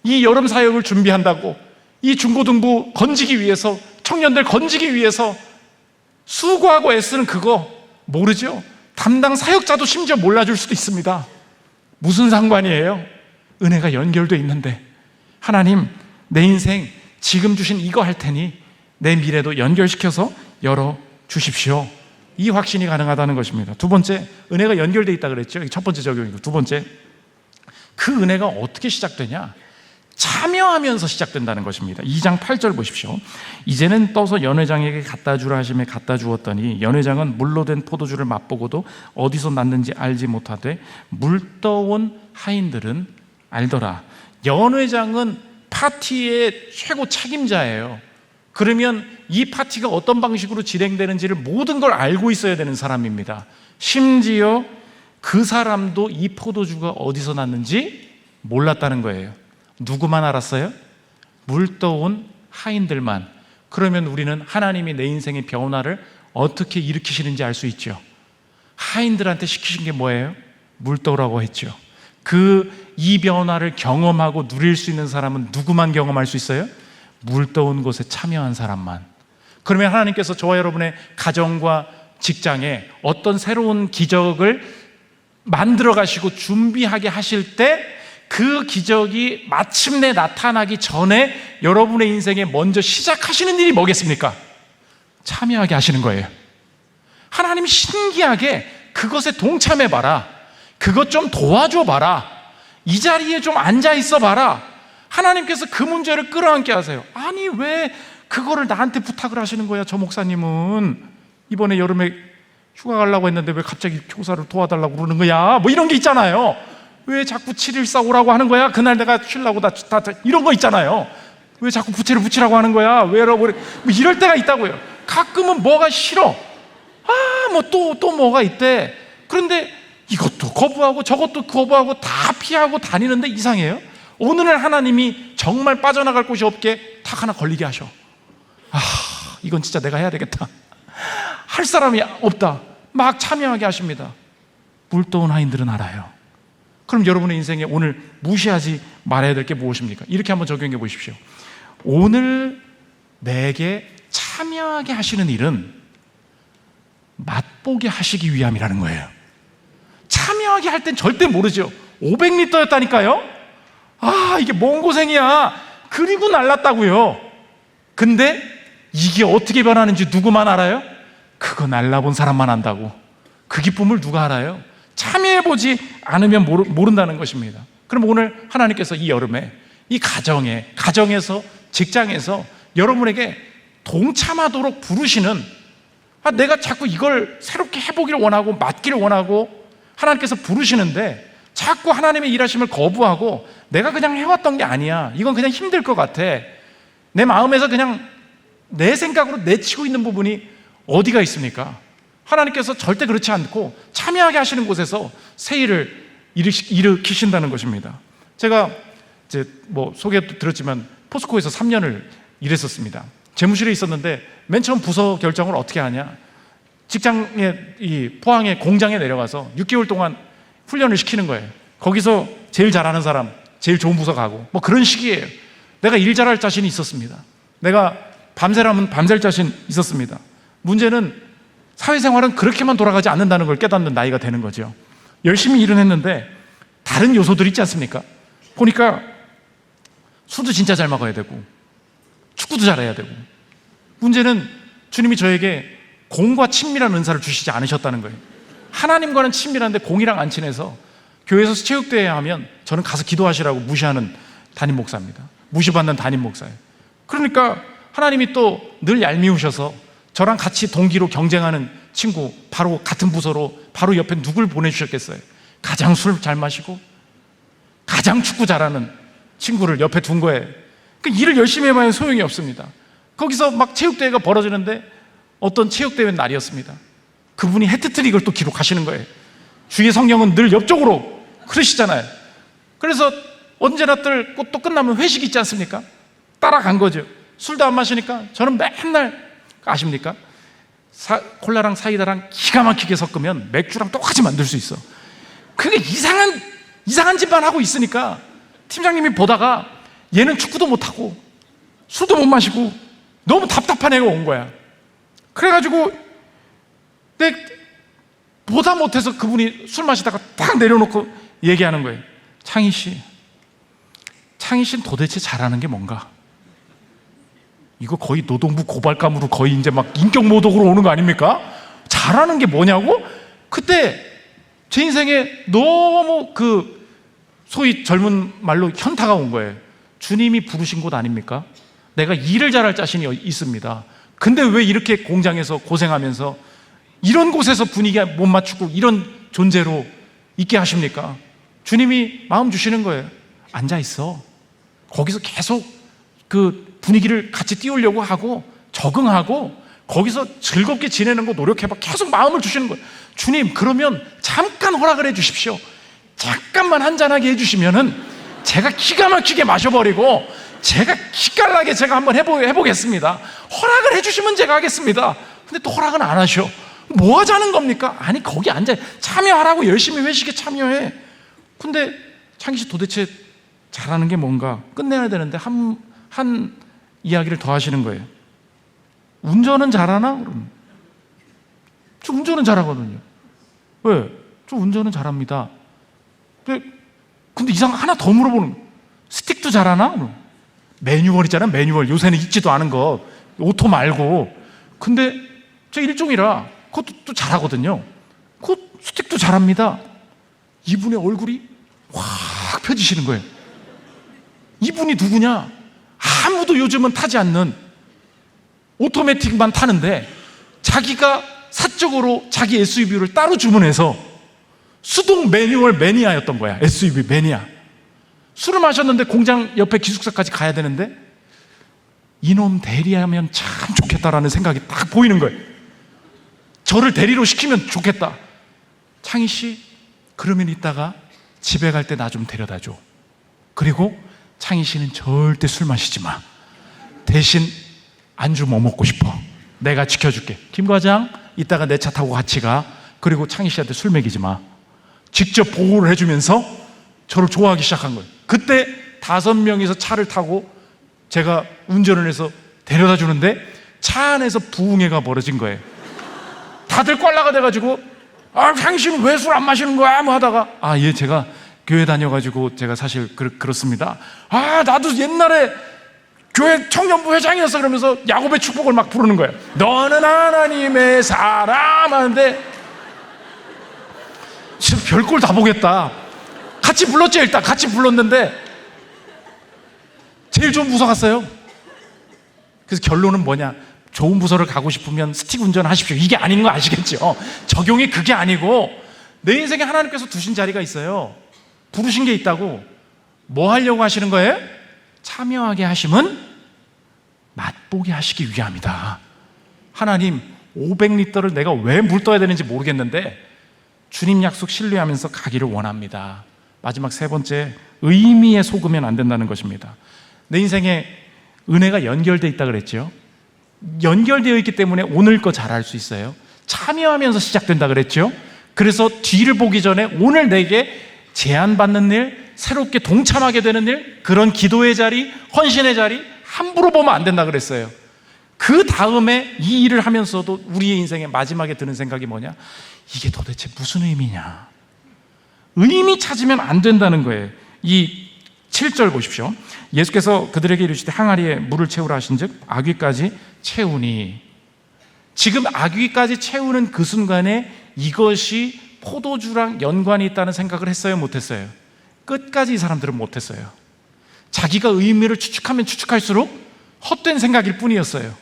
이 여름 사역을 준비한다고 이 중고등부 건지기 위해서, 청년들 건지기 위해서 수고하고 애쓰는 그거 모르죠? 담당 사역자도 심지어 몰라줄 수도 있습니다. 무슨 상관이에요? 은혜가 연결되어 있는데, 하나님 내 인생 지금 주신 이거 할 테니 내 미래도 연결시켜서 열어주십시오. 이 확신이 가능하다는 것입니다. 두 번째, 은혜가 연결되어 있다 그랬죠. 첫 번째 적용이고, 두 번째, 그 은혜가 어떻게 시작되냐? 참여하면서 시작된다는 것입니다. 2장 8절 보십시오. 이제는 떠서 연회장에게 갖다 주라 하심에 갖다 주었더니 연회장은 물로 된 포도주를 맛보고도 어디서 났는지 알지 못하되 물떠온 하인들은 알더라. 연회장은 파티의 최고 책임자예요. 그러면 이 파티가 어떤 방식으로 진행되는지를 모든 걸 알고 있어야 되는 사람입니다. 심지어 그 사람도 이 포도주가 어디서 났는지 몰랐다는 거예요. 누구만 알았어요? 물떠온 하인들만. 그러면 우리는 하나님이 내 인생의 변화를 어떻게 일으키시는지 알 수 있죠. 하인들한테 시키신 게 뭐예요? 물떠오라고 했죠. 이 변화를 경험하고 누릴 수 있는 사람은 누구만 경험할 수 있어요? 물떠온 곳에 참여한 사람만. 그러면 하나님께서 저와 여러분의 가정과 직장에 어떤 새로운 기적을 만들어 가시고 준비하게 하실 때, 그 기적이 마침내 나타나기 전에 여러분의 인생에 먼저 시작하시는 일이 뭐겠습니까? 참여하게 하시는 거예요. 하나님 신기하게 그것에 동참해봐라, 그것 좀 도와줘봐라, 이 자리에 좀 앉아있어봐라. 하나님께서 그 문제를 끌어안게 하세요. 아니 왜 그거를 나한테 부탁을 하시는 거야? 저 목사님은 이번에 여름에 휴가 가려고 했는데 왜 갑자기 교사를 도와달라고 그러는 거야? 뭐 이런 게 있잖아요. 왜 자꾸 714 오라고 하는 거야? 그날 내가 쉬려고 다 이런 거 있잖아요. 왜 자꾸 부채를 붙이라고 하는 거야? 왜라고 그래? 뭐 이럴 때가 있다고요. 가끔은 뭐가 싫어. 뭐 또 뭐가 있대. 그런데 이것도 거부하고 저것도 거부하고 다 피하고 다니는데 이상해요. 오늘은 하나님이 정말 빠져나갈 곳이 없게 탁 하나 걸리게 하셔. 이건 진짜 내가 해야 되겠다. 할 사람이 없다. 막 참여하게 하십니다. 물떠온 하인들은 알아요. 그럼 여러분의 인생에 오늘 무시하지 말아야 될 게 무엇입니까? 이렇게 한번 적용해 보십시오. 오늘 내게 참여하게 하시는 일은 맛보게 하시기 위함이라는 거예요. 참여하게 할 땐 절대 모르죠. 500m였다니까요? 이게 뭔 고생이야. 그리고 날랐다고요. 근데 이게 어떻게 변하는지 누구만 알아요? 그거 날라본 사람만 안다고. 그 기쁨을 누가 알아요? 참여해보지 않으면 모른다는 것입니다. 그럼 오늘 하나님께서 이 여름에 이 가정에서 직장에서 여러분에게 동참하도록 부르시는, 내가 자꾸 이걸 새롭게 해보기를 원하고 맡기를 원하고 하나님께서 부르시는데 자꾸 하나님의 일하심을 거부하고 내가 그냥 해왔던 게 아니야, 이건 그냥 힘들 것 같아, 내 마음에서 그냥 내 생각으로 내치고 있는 부분이 어디가 있습니까? 하나님께서 절대 그렇지 않고 참여하게 하시는 곳에서 새 일을 일으키신다는 것입니다. 제가 이제 소개도 들었지만 포스코에서 3년을 일했었습니다. 재무실에 있었는데 맨 처음 부서 결정을 어떻게 하냐? 직장에, 이 포항에 공장에 내려가서 6개월 동안 훈련을 시키는 거예요. 거기서 제일 잘하는 사람, 제일 좋은 부서 가고, 뭐 그런 시기예요. 내가 일 잘할 자신이 있었습니다. 내가 밤새라면 밤샐 자신 있었습니다. 문제는 사회생활은 그렇게만 돌아가지 않는다는 걸 깨닫는 나이가 되는 거죠. 열심히 일은 했는데 다른 요소들이 있지 않습니까? 보니까 술도 진짜 잘 먹어야 되고 축구도 잘해야 되고, 문제는 주님이 저에게 공과 친밀한 은사를 주시지 않으셨다는 거예요. 하나님과는 친밀한데 공이랑 안 친해서 교회에서 체육대회 하면 저는 가서 기도하시라고 무시하는 담임 목사입니다. 무시받는 담임 목사예요. 그러니까 하나님이 또 늘 얄미우셔서 저랑 같이 동기로 경쟁하는 친구, 바로 같은 부서로 바로 옆에 누굴 보내주셨겠어요? 가장 술 잘 마시고 가장 축구 잘하는 친구를 옆에 둔 거예요. 그러니까 일을 열심히 해봐야 소용이 없습니다. 거기서 막 체육대회가 벌어지는데 어떤 체육대회 날이었습니다. 그분이 해트트릭을 또 기록하시는 거예요. 주의 성령은 늘 옆쪽으로 흐르시잖아요. 그래서 언제나 또 끝나면 회식 있지 않습니까? 따라간 거죠. 술도 안 마시니까 저는 맨날, 아십니까? 콜라랑 사이다랑 기가 막히게 섞으면 맥주랑 똑같이 만들 수 있어. 그게 이상한 짓만 하고 있으니까 팀장님이 보다가 얘는 축구도 못하고 술도 못 마시고 너무 답답한 애가 온 거야. 그래가지고 보다 못해서 그분이 술 마시다가 딱 내려놓고 얘기하는 거예요. 창희 씨는 도대체 잘하는 게 뭔가? 이거 거의 노동부 고발감으로 거의 이제 막 인격 모독으로 오는 거 아닙니까? 잘하는 게 뭐냐고? 그때 제 인생에 너무 소위 젊은 말로 현타가 온 거예요. 주님이 부르신 곳 아닙니까? 내가 일을 잘할 자신이 있습니다. 근데 왜 이렇게 공장에서 고생하면서 이런 곳에서 분위기에 못 맞추고 이런 존재로 있게 하십니까? 주님이 마음 주시는 거예요. 앉아있어. 거기서 계속 그 분위기를 같이 띄우려고 하고 적응하고 거기서 즐겁게 지내는 거 노력해봐. 계속 마음을 주시는 거예요. 주님, 그러면 잠깐 허락을 해 주십시오. 잠깐만 한잔하게 해주시면은 제가 기가 막히게 마셔버리고 제가 기깔나게 제가 한번 해보겠습니다. 허락을 해주시면 제가 하겠습니다. 근데 또 허락은 안 하셔. 뭐 하자는 겁니까? 아니, 거기 앉아 참여하라고. 열심히 회식에 참여해. 근데 창희 씨 도대체 잘하는 게 뭔가 끝내야 되는데 한 이야기를 더 하시는 거예요. 운전은 잘하나? 그럼 저 운전은 잘하거든요. 왜? 저 운전은 잘합니다. 근데 이상 하나 더 물어보는 거예요. 스틱도 잘하나? 그럼. 매뉴얼 있잖아, 매뉴얼. 요새는 있지도 않은 거, 오토 말고. 근데 저 일종이라 그것도 또 잘하거든요. 그 스틱도 잘합니다. 이분의 얼굴이 확 펴지시는 거예요. 이분이 누구냐? 아무도 요즘은 타지 않는 오토매틱만 타는데 자기가 사적으로 자기 SUV를 따로 주문해서 수동 매뉴얼 매니아였던 거야. SUV 매니아. 술을 마셨는데 공장 옆에 기숙사까지 가야 되는데 이놈 대리하면 참 좋겠다라는 생각이 딱 보이는 거예요. 저를 대리로 시키면 좋겠다. 창희 씨, 그러면 이따가 집에 갈 때 나 좀 데려다 줘. 그리고 창희 씨는 절대 술 마시지 마. 대신 안주 뭐 먹고 싶어? 내가 지켜줄게. 김 과장, 이따가 내 차 타고 같이 가. 그리고 창희 씨한테 술 먹이지 마. 직접 보호를 해주면서 저를 좋아하기 시작한 거예요. 그때 5명이서 차를 타고 제가 운전을 해서 데려다 주는데 차 안에서 부흥회가 벌어진 거예요. 다들 꽐라가 돼가지고, 당신은 왜 술 안 마시는 거야? 뭐 하다가, 예, 제가 교회 다녀가지고 제가 사실 그렇습니다. 나도 옛날에 교회 청년부 회장이었어. 그러면서 야곱의 축복을 막 부르는 거예요. 너는 하나님의 사람 하는데 진짜 별꼴 다 보겠다. 같이 불렀죠. 일단 같이 불렀는데 제일 좋은 부서 갔어요. 그래서 결론은 뭐냐? 좋은 부서를 가고 싶으면 스틱 운전하십시오. 이게 아닌 거 아시겠죠? 적용이 그게 아니고 내 인생에 하나님께서 두신 자리가 있어요. 부르신 게 있다고. 뭐 하려고 하시는 거예요? 참여하게 하심은 맛보게 하시기 위함이다. 하나님, 500리터를 내가 왜 물 떠야 되는지 모르겠는데 주님 약속 신뢰하면서 가기를 원합니다. 마지막 세 번째, 의미에 속으면 안 된다는 것입니다. 내 인생에 은혜가 연결되어 있다 그랬죠. 연결되어 있기 때문에 오늘 거 잘할 수 있어요. 참여하면서 시작된다 그랬죠. 그래서 뒤를 보기 전에 오늘 내게 제안받는 일, 새롭게 동참하게 되는 일, 그런 기도의 자리, 헌신의 자리 함부로 보면 안 된다 그랬어요. 그 다음에 이 일을 하면서도 우리의 인생의 마지막에 드는 생각이 뭐냐? 이게 도대체 무슨 의미냐? 의미 찾으면 안 된다는 거예요. 이 7절 보십시오. 예수께서 그들에게 이르시되 항아리에 물을 채우라 하신즉 아귀까지 채우니. 지금 아귀까지 채우는 그 순간에 이것이 포도주랑 연관이 있다는 생각을 했어요, 못했어요? 끝까지 이 사람들은 못했어요. 자기가 의미를 추측하면 추측할수록 헛된 생각일 뿐이었어요.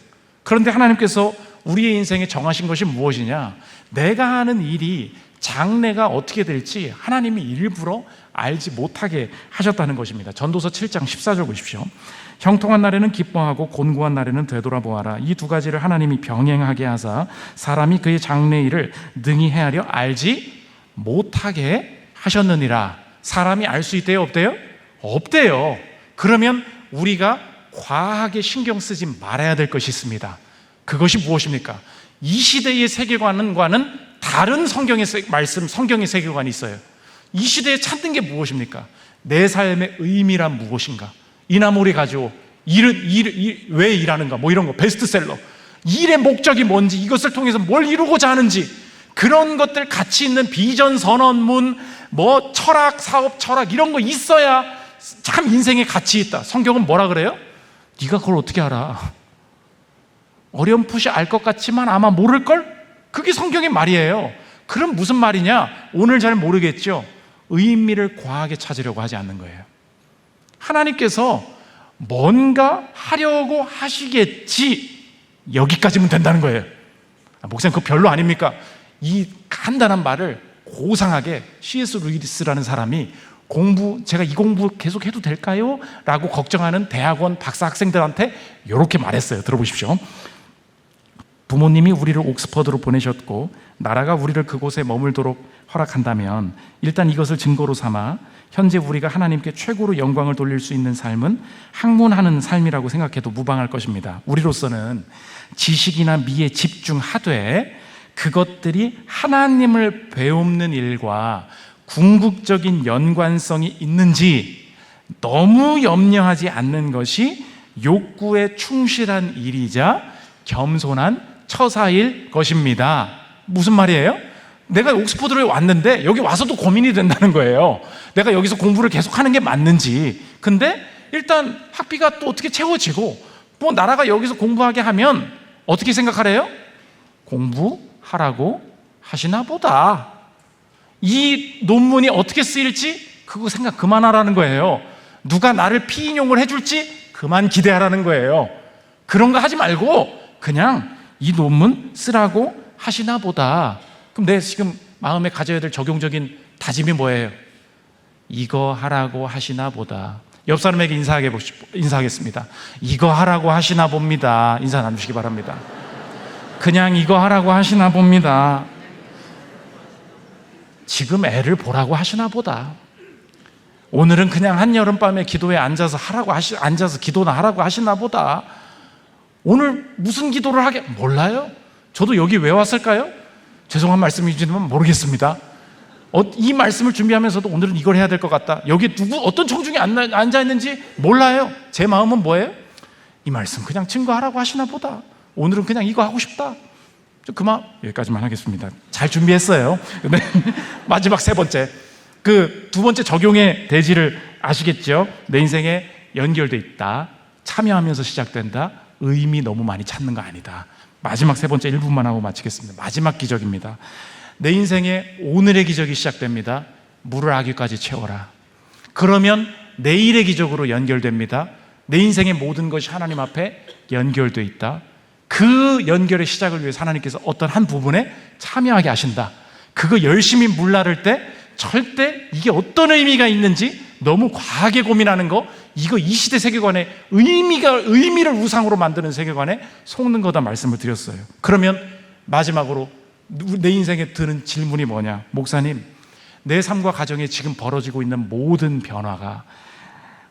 그런데 하나님께서 우리의 인생에 정하신 것이 무엇이냐? 내가 하는 일이 장래가 어떻게 될지 하나님이 일부러 알지 못하게 하셨다는 것입니다. 전도서 7장 14절 보십시오. 형통한 날에는 기뻐하고 곤고한 날에는 되돌아보아라. 이 두 가지를 하나님이 병행하게 하사 사람이 그의 장래 일을 능히 헤아려 알지 못하게 하셨느니라. 사람이 알 수 있대요, 없대요? 없대요. 그러면 우리가 과하게 신경 쓰지 말아야 될 것이 있습니다. 그것이 무엇입니까? 이 시대의 세계관과는 다른 성경의 말씀, 성경의 세계관이 있어요. 이 시대에 찾는 게 무엇입니까? 내 삶의 의미란 무엇인가? 이나물이 가지고 왜 일하는가? 뭐 이런 거, 베스트셀러. 일의 목적이 뭔지, 이것을 통해서 뭘 이루고자 하는지, 그런 것들 가치 있는 비전 선언문, 뭐 철학, 사업 철학 이런 거 있어야 참 인생에 가치 있다. 성경은 뭐라 그래요? 네가 그걸 어떻게 알아? 어렴풋이 알 것 같지만 아마 모를걸? 그게 성경의 말이에요. 그럼 무슨 말이냐? 오늘 잘 모르겠죠? 의미를 과하게 찾으려고 하지 않는 거예요. 하나님께서 뭔가 하려고 하시겠지, 여기까지면 된다는 거예요. 목사님 그거 별로 아닙니까? 이 간단한 말을 고상하게 C.S. 루이스라는 사람이 제가 이 공부 계속 해도 될까요? 라고 걱정하는 대학원 박사 학생들한테 이렇게 말했어요. 들어보십시오. 부모님이 우리를 옥스퍼드로 보내셨고 나라가 우리를 그곳에 머물도록 허락한다면 일단 이것을 증거로 삼아 현재 우리가 하나님께 최고로 영광을 돌릴 수 있는 삶은 학문하는 삶이라고 생각해도 무방할 것입니다. 우리로서는 지식이나 미에 집중하되 그것들이 하나님을 배우는 일과 궁극적인 연관성이 있는지 너무 염려하지 않는 것이 욕구에 충실한 일이자 겸손한 처사일 것입니다. 무슨 말이에요? 내가 옥스퍼드에 왔는데 여기 와서도 고민이 된다는 거예요. 내가 여기서 공부를 계속 하는 게 맞는지. 근데 일단 학비가 또 어떻게 채워지고 뭐 나라가 여기서 공부하게 하면 어떻게 생각하래요? 공부하라고 하시나 보다. 이 논문이 어떻게 쓰일지 그거 생각 그만하라는 거예요. 누가 나를 피인용을 해줄지 그만 기대하라는 거예요. 그런 거 하지 말고 그냥 이 논문 쓰라고 하시나 보다. 그럼 내 지금 마음에 가져야 될 적용적인 다짐이 뭐예요? 이거 하라고 하시나 보다. 옆 사람에게 인사하겠습니다. 이거 하라고 하시나 봅니다. 인사 나누시기 바랍니다. 그냥 이거 하라고 하시나 봅니다. 지금 애를 보라고 하시나 보다. 오늘은 그냥 한여름밤에 기도에 앉아서 기도나 하라고 하시나 보다. 오늘 무슨 기도를 하게 몰라요? 저도 여기 왜 왔을까요? 죄송한 말씀이지만 모르겠습니다. 이 말씀을 준비하면서도 오늘은 이걸 해야 될 것 같다. 여기 어떤 청중이 앉아있는지 몰라요. 제 마음은 뭐예요? 이 말씀 그냥 증거하라고 하시나 보다. 오늘은 그냥 이거 하고 싶다. 그만 여기까지만 하겠습니다. 잘 준비했어요. 근데 마지막 세 번째, 그 두 번째 적용의 대지를 아시겠죠? 내 인생에 연결돼 있다, 참여하면서 시작된다, 의미 너무 많이 찾는 거 아니다. 마지막 세 번째 1분만 하고 마치겠습니다. 마지막 기적입니다. 내 인생에 오늘의 기적이 시작됩니다. 물을 아귀까지 채워라. 그러면 내일의 기적으로 연결됩니다. 내 인생의 모든 것이 하나님 앞에 연결돼 있다. 그 연결의 시작을 위해서 하나님께서 어떤 한 부분에 참여하게 하신다. 그거 열심히 물 나를 때 절대 이게 어떤 의미가 있는지 너무 과하게 고민하는 거, 이거 이 시대 세계관의 의미를 우상으로 만드는 세계관에 속는 거다 말씀을 드렸어요. 그러면 마지막으로 내 인생에 드는 질문이 뭐냐? 목사님, 내 삶과 가정에 지금 벌어지고 있는 모든 변화가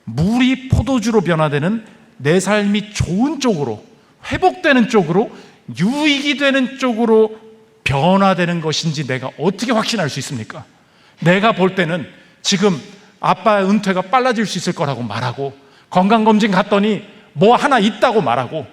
물이 포도주로 변화되는 내 삶이 좋은 쪽으로, 회복되는 쪽으로, 유익이 되는 쪽으로 변화되는 것인지 내가 어떻게 확신할 수 있습니까? 내가 볼 때는 지금 아빠의 은퇴가 빨라질 수 있을 거라고 말하고, 건강검진 갔더니 뭐 하나 있다고 말하고,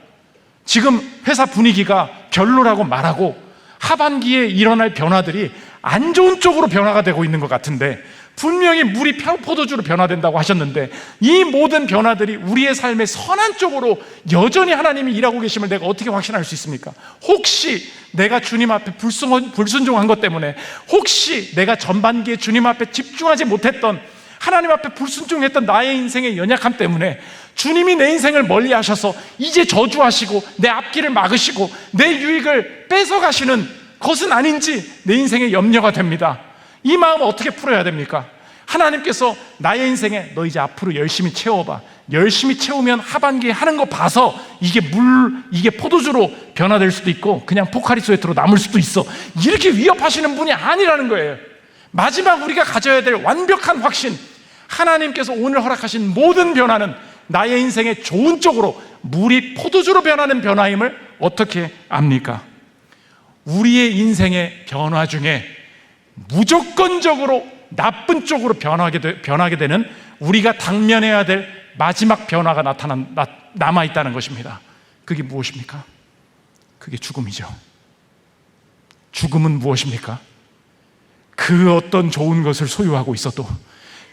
지금 회사 분위기가 별로라고 말하고, 하반기에 일어날 변화들이 안 좋은 쪽으로 변화가 되고 있는 것 같은데, 분명히 물이 포도주로 변화된다고 하셨는데, 이 모든 변화들이 우리의 삶의 선한 쪽으로 여전히 하나님이 일하고 계심을 내가 어떻게 확신할 수 있습니까? 혹시 내가 주님 앞에 불순종한 것 때문에, 혹시 내가 전반기에 주님 앞에 집중하지 못했던, 하나님 앞에 불순종했던 나의 인생의 연약함 때문에 주님이 내 인생을 멀리 하셔서 이제 저주하시고 내 앞길을 막으시고 내 유익을 뺏어가시는 것은 아닌지 내 인생의 염려가 됩니다. 이 마음 어떻게 풀어야 됩니까? 하나님께서 나의 인생에 너 이제 앞으로 열심히 채워봐, 열심히 채우면 하반기에 하는 거 봐서 이게 포도주로 변화될 수도 있고 그냥 포카리 스웨트로 남을 수도 있어, 이렇게 위협하시는 분이 아니라는 거예요. 마지막 우리가 가져야 될 완벽한 확신, 하나님께서 오늘 허락하신 모든 변화는 나의 인생의 좋은 쪽으로, 물이 포도주로 변하는 변화임을 어떻게 압니까? 우리의 인생의 변화 중에 무조건적으로 나쁜 쪽으로 변하게 되는, 우리가 당면해야 될 마지막 변화가 남아있다는 것입니다. 그게 무엇입니까? 그게 죽음이죠. 죽음은 무엇입니까? 그 어떤 좋은 것을 소유하고 있어도,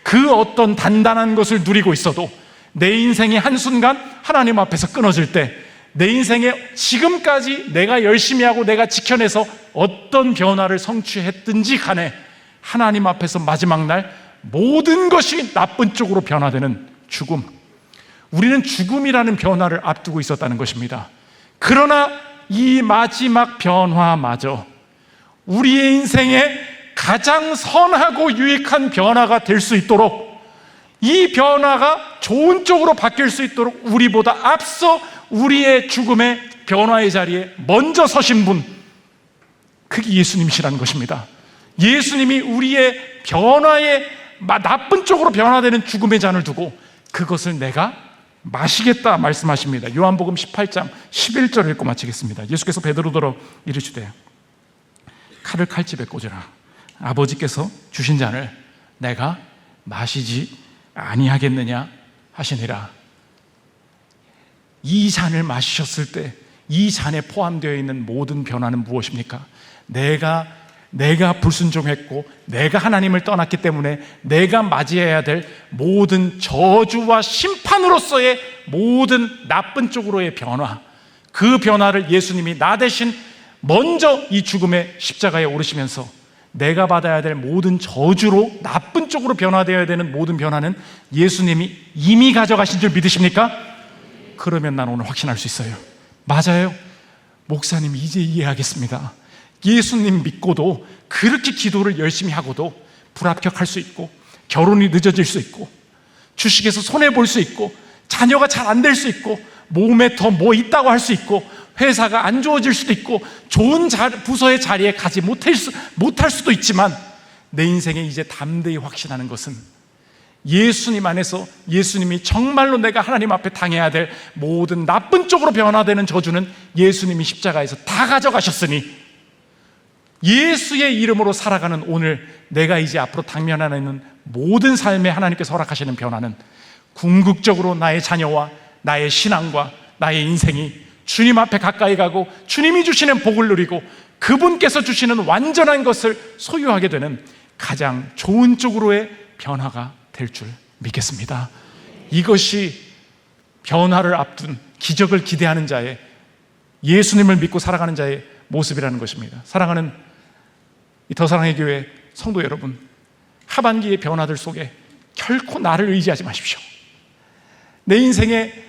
그 어떤 단단한 것을 누리고 있어도 내 인생이 한순간 하나님 앞에서 끊어질 때, 내 인생에 지금까지 내가 열심히 하고 내가 지켜내서 어떤 변화를 성취했든지 간에 하나님 앞에서 마지막 날 모든 것이 나쁜 쪽으로 변화되는 죽음, 우리는 죽음이라는 변화를 앞두고 있었다는 것입니다. 그러나 이 마지막 변화마저 우리의 인생에 가장 선하고 유익한 변화가 될 수 있도록, 이 변화가 좋은 쪽으로 바뀔 수 있도록 우리보다 앞서 우리의 죽음의 변화의 자리에 먼저 서신 분, 그게 예수님이시라는 것입니다. 예수님이 우리의 변화의 나쁜 쪽으로 변화되는 죽음의 잔을 두고 그것을 내가 마시겠다 말씀하십니다. 요한복음 18장 11절을 읽고 마치겠습니다. 예수께서 베드로더러 이르시되 칼을 칼집에 꽂으라. 아버지께서 주신 잔을 내가 마시지 아니하겠느냐 하시니라. 이 잔을 마시셨을 때 이 잔에 포함되어 있는 모든 변화는 무엇입니까? 내가 불순종했고 내가 하나님을 떠났기 때문에 내가 맞이해야 될 모든 저주와 심판으로서의 모든 나쁜 쪽으로의 변화, 그 변화를 예수님이 나 대신 먼저 이 죽음의 십자가에 오르시면서 내가 받아야 될 모든 저주로 나쁜 쪽으로 변화되어야 되는 모든 변화는 예수님이 이미 가져가신 줄 믿으십니까? 그러면 난 오늘 확신할 수 있어요. 맞아요. 목사님 이제 이해하겠습니다. 예수님 믿고도 그렇게 기도를 열심히 하고도 불합격할 수 있고, 결혼이 늦어질 수 있고, 주식에서 손해볼 수 있고, 자녀가 잘 안 될 수 있고, 몸에 더 뭐 있다고 할 수 있고, 회사가 안 좋아질 수도 있고, 좋은 부서의 자리에 가지 못할 수도 있지만, 내 인생에 이제 담대히 확신하는 것은 예수님 안에서 예수님이 정말로 내가 하나님 앞에 당해야 될 모든 나쁜 쪽으로 변화되는 저주는 예수님이 십자가에서 다 가져가셨으니, 예수의 이름으로 살아가는 오늘 내가 이제 앞으로 당면하는 모든 삶에 하나님께서 허락하시는 변화는 궁극적으로 나의 자녀와 나의 신앙과 나의 인생이 주님 앞에 가까이 가고 주님이 주시는 복을 누리고 그분께서 주시는 완전한 것을 소유하게 되는 가장 좋은 쪽으로의 변화가 될 줄 믿겠습니다. 이것이 변화를 앞둔 기적을 기대하는 자의, 예수님을 믿고 살아가는 자의 모습이라는 것입니다. 사랑하는 이 더사랑의 교회 성도 여러분, 하반기의 변화들 속에 결코 나를 의지하지 마십시오. 내 인생의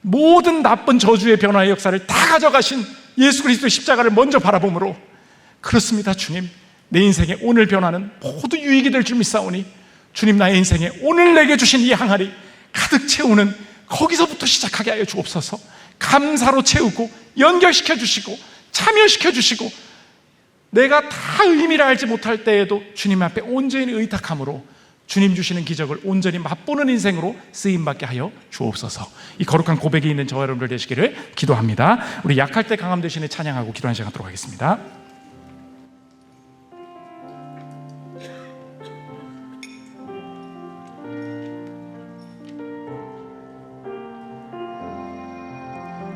모든 나쁜 저주의 변화의 역사를 다 가져가신 예수 그리스도의 십자가를 먼저 바라보므로, 그렇습니다 주님, 내 인생의 오늘 변화는 모두 유익이 될 줄 믿사오니 주님, 나의 인생에 오늘 내게 주신 이 항아리 가득 채우는 거기서부터 시작하게 하여 주옵소서. 감사로 채우고 연결시켜 주시고 참여시켜 주시고, 내가 다 의미를 알지 못할 때에도 주님 앞에 온전히 의탁함으로 주님 주시는 기적을 온전히 맛보는 인생으로 쓰임받게 하여 주옵소서. 이 거룩한 고백이 있는 저와 여러분들 되시기를 기도합니다. 우리 약할 때 강함 되시는 찬양하고 기도하는 시간 갖도록 하겠습니다.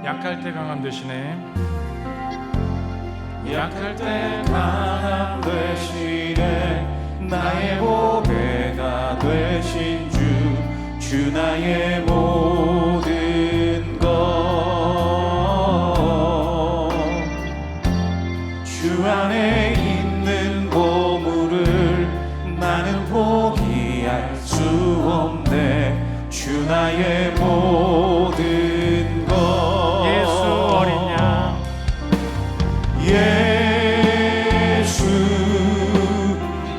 약할 때 강함 되시네. 약할 때 강함 되시네. 나의 보배가 되신 주 나의 모든 것. 주 안에 있는 보물을 나는 포기할 수 없네. 주 나의 모든 것. 예수 어린 양, 예수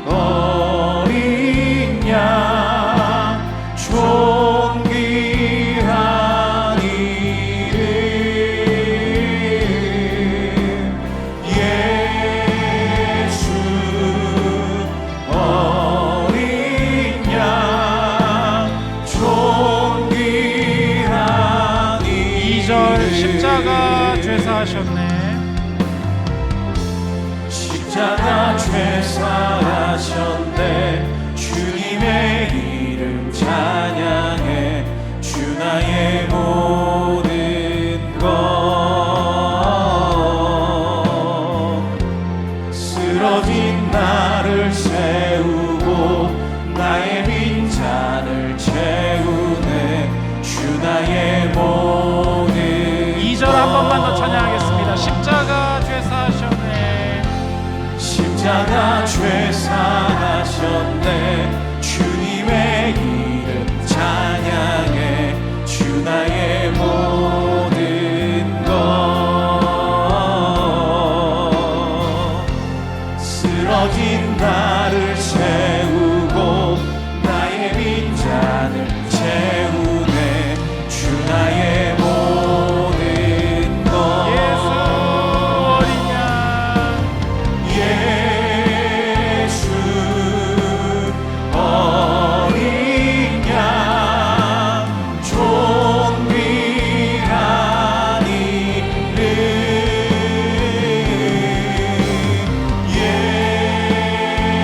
어린 양, 존귀한 이름. 예수 어린 양, 존귀한 이름. 2절 십자가 죄사하셨네. 십자가 죄사하셨네. 주님의 이름 찬양해. 주 나의 모든 것. 쓰러진 나를 세우고 나의 빈잔을 채우네. 주 나의 모든 2절 한 번만 더 찬양하겠습니다. 십자가 죄사하셨네. 십자가 죄사하셨네. 주님의 이름 찬양해. 주 나의 모든 것. 쓰러진 나를 세우고 나의 빈잔을 채우네. 주 나의 모든 것. 예수 어린 양, 예수 어린 양, 존귀한 이름.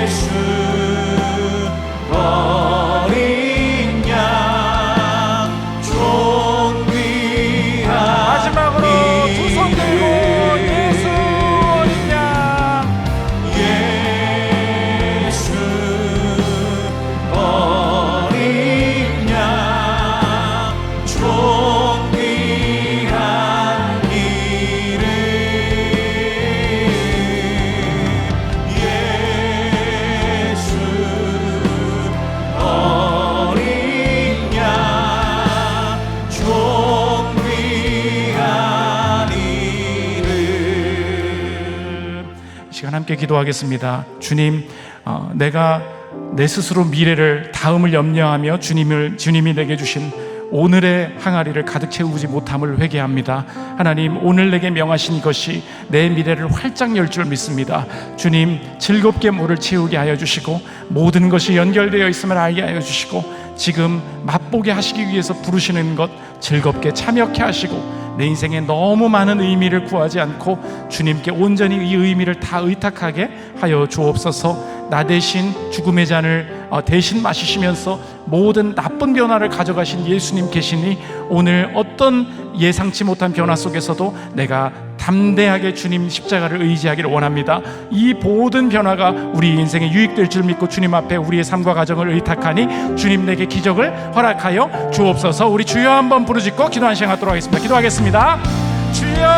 예수 어린 양, 존귀한 마지막으로 두 손 들고 예수 어린 양, 예수 어린 양, 존귀한 이름. 예수 어린 양, 존귀한 이름. 이 시간 함께 기도하겠습니다. 주님, 내가 내 스스로 미래를 다음을 염려하며 주님이 내게 주신 오늘의 항아리를 가득 채우지 못함을 회개합니다. 하나님, 오늘 내게 명하신 것이 내 미래를 활짝 열 줄 믿습니다. 주님, 즐겁게 물을 채우게 하여 주시고 모든 것이 연결되어 있음을 알게 하여 주시고 지금 맛보게 하시기 위해서 부르시는 것 즐겁게 참여케 하시고 내 인생에 너무 많은 의미를 구하지 않고 주님께 온전히 이 의미를 다 의탁하게 하여 주옵소서. 나 대신 죽음의 잔을 대신 마시시면서 모든 나쁜 변화를 가져가신 예수님 계시니 오늘 어떤 예상치 못한 변화 속에서도 내가 담대하게 주님 십자가를 의지하기를 원합니다. 이 모든 변화가 우리 인생에 유익될 줄 믿고 주님 앞에 우리의 삶과 가정을 의탁하니 주님 내게 기적을 허락하여 주옵소서. 우리 주여 한번 부르짖고 기도하는 시간 갖도록 하겠습니다. 기도하겠습니다. 주여